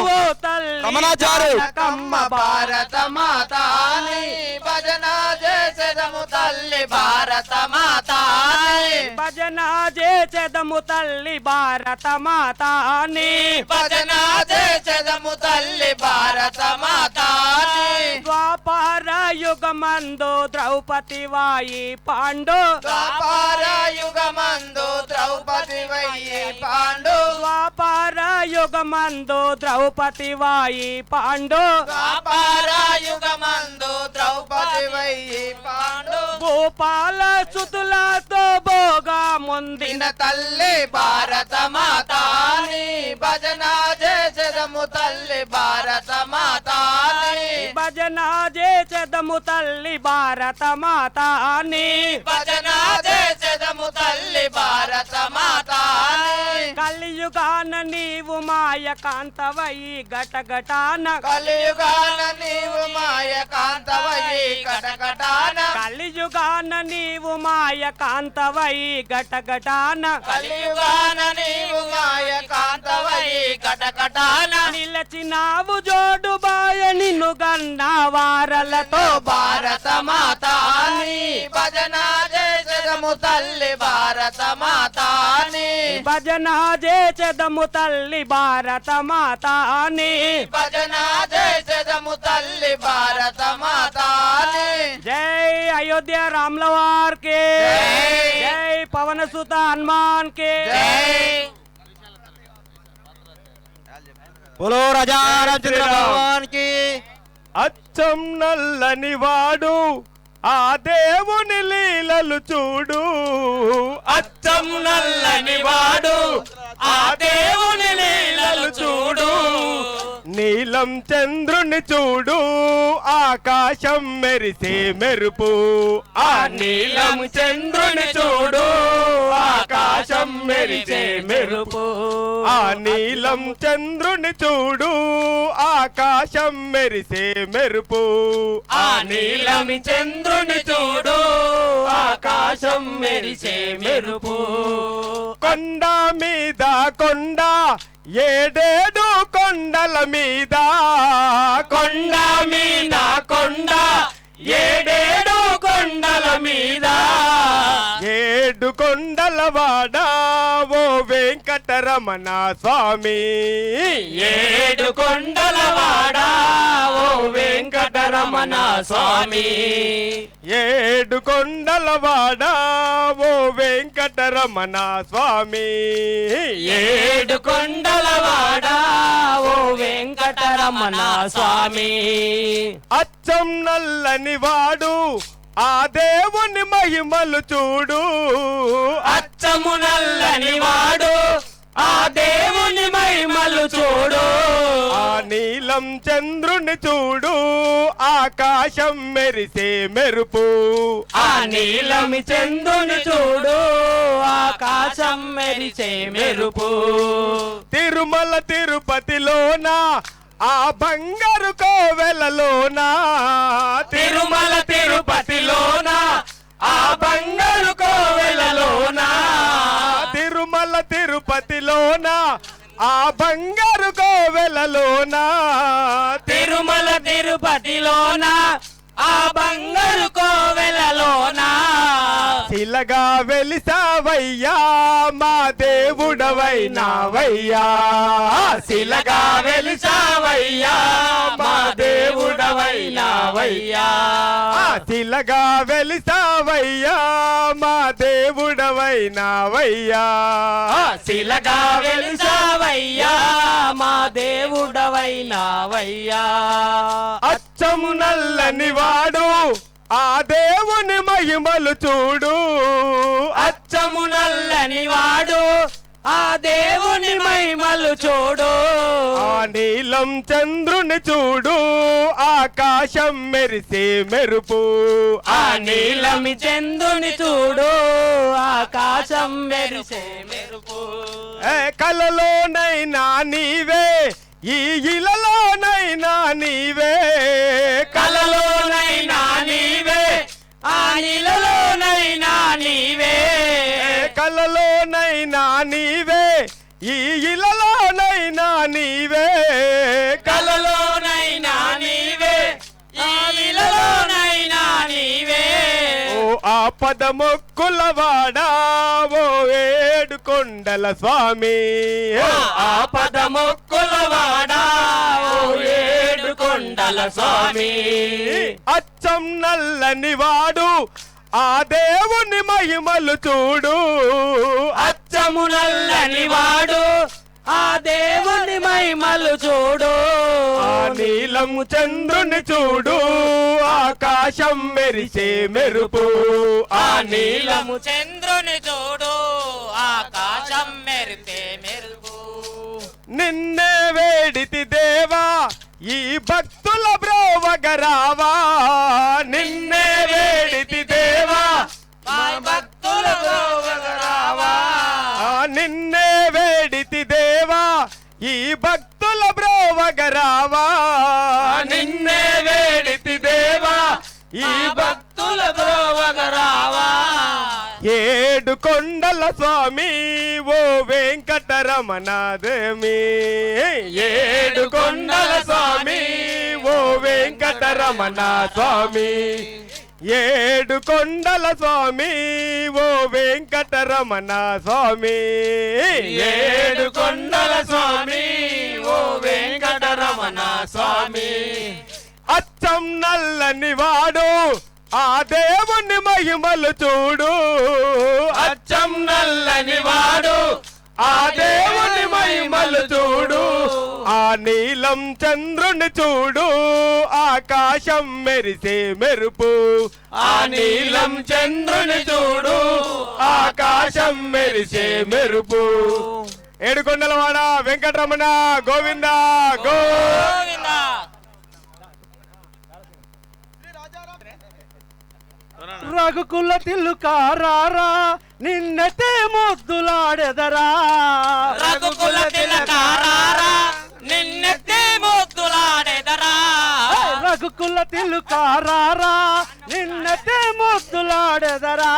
రమణాచారు కమ్మ భారత మాతాని భజన చేసెదము తల్లి భారత మాతాని భజన చేసెదము తల్లి భారత మాతాని భజన చేసెదము తల్లి భారత మాతాని ద్వాపర యుగమందు ద్రౌపది వాయి పాండు ద్వాపర యుగమందు ద్రౌపది వయ్యి పాండు ద్వాపర యుగమందు ద్రౌపది వాయి పాండు ద్వాపర యుగమందు ద్రౌపది వయ్యి పాండు భూపాల సుతులతో భోగా ముందిన దిన తల్లి భారత మాతాని భజన చేసెదము తల్లి భారత మాతాని భజన చేసెదము తల్లి భారత మాతాని భజన చేసెదము తల్లి భారత మాతాని కలియుగాన నీవు మాయ కాంతవయి గటగటాన కలియుగాన నీవు మాయ కాంతవయి కటకటాన కలియుగాన నీవు మాయ కాంతవయి గటగటాన కలియుగాన నీవు మాయ కాంతవయి కటకటాన నిలచినావు జోడు బాయ నిన్ను గన్న వారలతో భారత మాతాని భజన చేసెదము తల్లి భారత మాతాని భజన చేసెదము తల్లి భారత మాతాని భజన చేసెదము తల్లి భారత మాతాని జై అయోధ్య రామ్లవార్ కే జై పవన సుత హనుమాన్ కే బోలో రాజా రామచంద్ర భగవాన్ కి. అచ్చం నల్లని వాడు ఆ దేవుని లీలలు చూడు అచ్చం నల్లని వాడు ఆ దేవుని లీలలు చూడు నీలం చంద్రుని చూడు ఆకాశం మెరిసే మెరుపు ఆ నీలం చంద్రుని చూడు ఆకాశం మెరిసే మెరుపు ఆ నీలం చంద్రుని చూడు ఆకాశం మెరిసే మెరుపు ఆ నీలం చంద్రుని చూడు ఆకాశం మెరిసే మెరుపు కొండ మీద కొండ ఏడేడు కొండల మీద కొండ మీద కొండ ఏడేడు కొండల మీద ఏడు కొండల వాడా ఓ వెంకటరమణ స్వామి ఏడు కొండల వాడా ఓ వెంకటరమణ స్వామి ఏడు కొండల వాడా ఓ వెంకటరమణ స్వామి ఏడు కొండల వాడా ఓ వెంకటరమణ స్వామి అచ్చం నల్లని వాడు ఆ దేవుని మహిమలు చూడు అచ్చము నల్లని వాడు ఆ దేవుని మహిమలు చూడు ఆ నీలం చంద్రుని చూడు ఆకాశం మెరిసే మెరుపు ఆ నీలం చంద్రుని చూడు ఆకాశం మెరిసే మెరుపు తిరుమల తిరుపతిలోన ఆ బంగారు కోవెలలోన తిరుమల తిరుపతిలోన ఆ బంగారు కోవెలలోన తిరుమల తిరుపతిలోన ఆ బంగారు కోవెలలోన తిరుమల తిరుపతిలోన ఆ బంగారు కోవెలలోన శిలగా వెలిసావయ్యా మా దేవుడవైనావయ్యా శిలగా వెలిసావయ్యా మా దేవుడవైనావయ్యా శిలగా వెలిసావయ్యా మా దేవుడవైనావయ్యా శిలగా వెలిసావయ్యా మా దేవుడవైనావయ్యా అచ్చము నల్లని వాడు ఆ దేవుని మహిమలు చూడు అచ్చము నల్లని వాడు ఆ దేవుని మహిమలు చూడు ఆ నీలం చంద్రుని చూడు ఆకాశం మెరిసే మెరుపు ఆ నీలమి చంద్రుని చూడు ఆకాశం మెరిసే మెరుపు కలలోనైనా నీవే ఈ ఇలలోనైనా నీవే కలలోనైనా నీవే ఆ నీలలోనైనా నీవే కలలోనైనా నీవే ఈ ఇలలోనైనా నీవే కలలోనైనా నీవే ఆ నీలలోనైనా నీవే ఓ ఆపద మొక్కులవాడా ఓ ఏడు కొండల స్వామి ఆపద మొక్కులవాడా ఓ ఏడు కొండల స్వామి అచ్చం నల్లని వాడు ఆ దేవుని మహిమలు చూడు అచ్చము నల్లని వాడు ఆ దేవుని మహిమలు చూడు ఆ నీలము చంద్రుని చూడు ఆకాశం మెరిసే మెరుపు ఆ నీలము చంద్రుని చూడు ఆకాశం మెరిసే మెరుపు నిన్నే వేడితి దేవా ఈ భక్తుల బ్రోవగరావా నిన్నే వేడితి దేవా మా భక్తుల బ్రోవగరావా నిన్నే వేడితి దేవా ఈ భక్తుల బ్రోవగరావా నిన్నే వేడితి దేవా ఈ భక్తుల బ్రోవగరావా ఏడు కొండల స్వామి ఓ వెంకటరమణాదేమి ఏడు కొండల స్వామి ఓ వెంకటరమణ స్వామి ఏడు కొండల స్వామి ఓ వెంకటరమణ స్వామి ఏడు కొండల స్వామి ఓ వెంకటరమణ స్వామి అచ్చం నల్లని వాడు ఆ దేవుని మహిమలు చూడు అచ్చం నల్లని వాడు ఆ దేవుని మహిమలు చూడు ఆ నీలం చంద్రుని చూడు ఆకాశం మెరిసే మెరుపు ఆ నీలం చంద్రుని చూడు ఆకాశం మెరిసే మెరుపు ఏడుకొండలవాడ వెంకటరమణ గోవింద గోవింద రఘుకుల తిల్లుకారారా నిన్నతే ముద్దులాడెదరా రఘుకుల తిలకారారా నిన్నెత్తే ముద్దులాడెదరా రఘుకుల తిల్లుకారారా నిన్నతే ముద్దులాడెదరా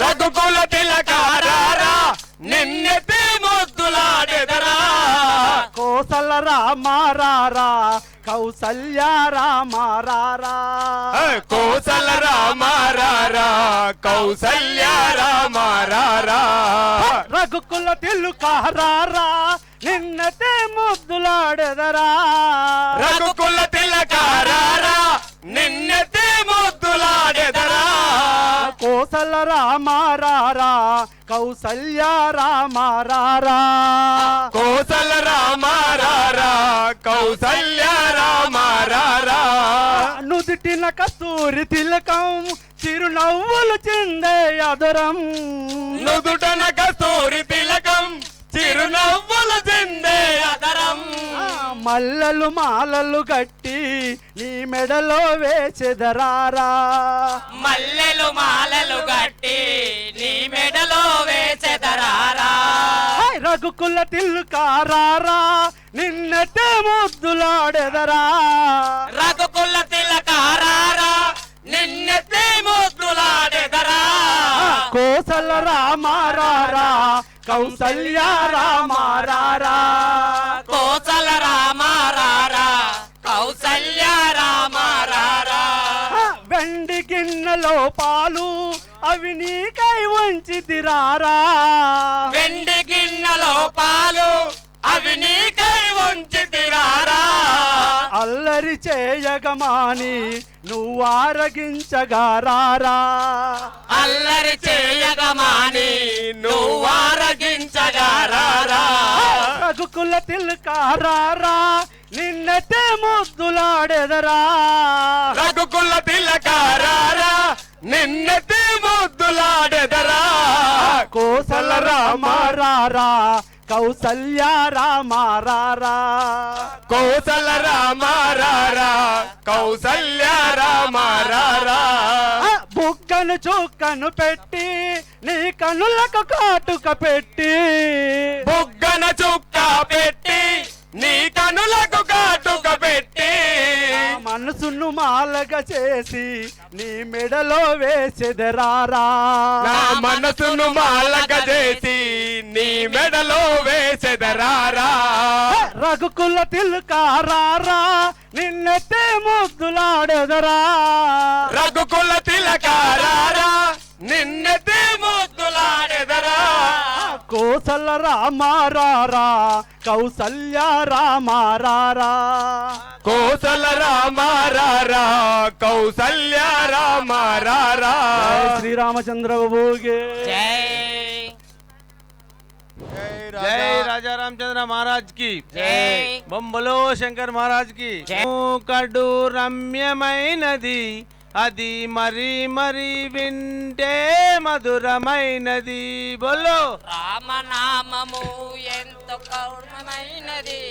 రఘుకుల తిలకారారా నిన్నెత్తి ముద్దులాడెదరా కోసల రామారారా కౌసల్య రామారారా కోసల రామారారా కౌసల్య రామారారా రఘుకుల తిల్లుకారారా నిన్నతే ముద్దులాడెదరా రఘుకుల తిలకారారా నిన్నెత్తి ముద్దులాడెదరా కోసల రామారారా కౌసల్య రామారారా కోసల రామారారా కౌసల్య రామారారా నుదిటిన కస్తూరి తిలకం చిరునవ్వులు చిందే అదరం నుదుటన కస్తూరి తిలకం చిరునవ్వులు చిందే అదరం మల్లలు మాలలు గట్టి నీ మెడలో వేచెదరారా మల్లెలు మాలలు గట్టి నీ మెడలో వేసెదరారా రఘుకుల తిల్లుకారారా నిన్నతే ముద్దులాడెదరా రఘుకుల తిలకారారా నిన్నెత్తే ముద్దులాడెదరా కోసల రామారారా కౌసల్య రామారారా కోసల రామారారా కౌసల్య రామారారా వెండి గిన్నెలో పాలు అవి నీకై వంచితిరారా వెండి గిన్నెలో పాలు అవి నీకై ముంచితిరారా అల్లరి చేయగమాని నువ్వు ఆరగించగారారా అల్లరి చేయగమాని నువ్వారగించగారారా రఘుకుల తిలకారారా నిన్నతే ముద్దులాడెదరా రఘుకుల తిలకారారా నిన్నతి ముద్దులాడెదరా కోసల రామారారా కౌసల్య రామారారా కౌసల రామారారా కౌసల్య రామారారా బుగ్గను చుక్కను పెట్టి నీ కనులకు కాటుక పెట్టి బుగ్గన చుక్క పెట్టి నీ కనులకు కాటుక పెట్టి మనసును మాలగా చేసి నీ మెడలో వేసెదరారా నా మనసును మాలక చేసి నీ మెడలో వేసెదరారా రఘుకుల తిలకారారా నిన్నెత్తే ముద్దులాడెదరా రఘుకుల తిలకారారా నిన్నతి ముద్దులాడెదరా కోసల రామారారా కౌసల్య రామారారా కోసల రామారారా కౌసల్య రామారారా శ్రీరామచంద్ర బాబుగే జై జై రాజా రామచంద్ర మహారాజ్ కి జై బొం బలో శంకర్ మహారాజ్ కి కడు రమ్యమైనది అది మరి మరి వింటే మధురమైనది బొల్లో రామనామము ఎంత కరుణమైనది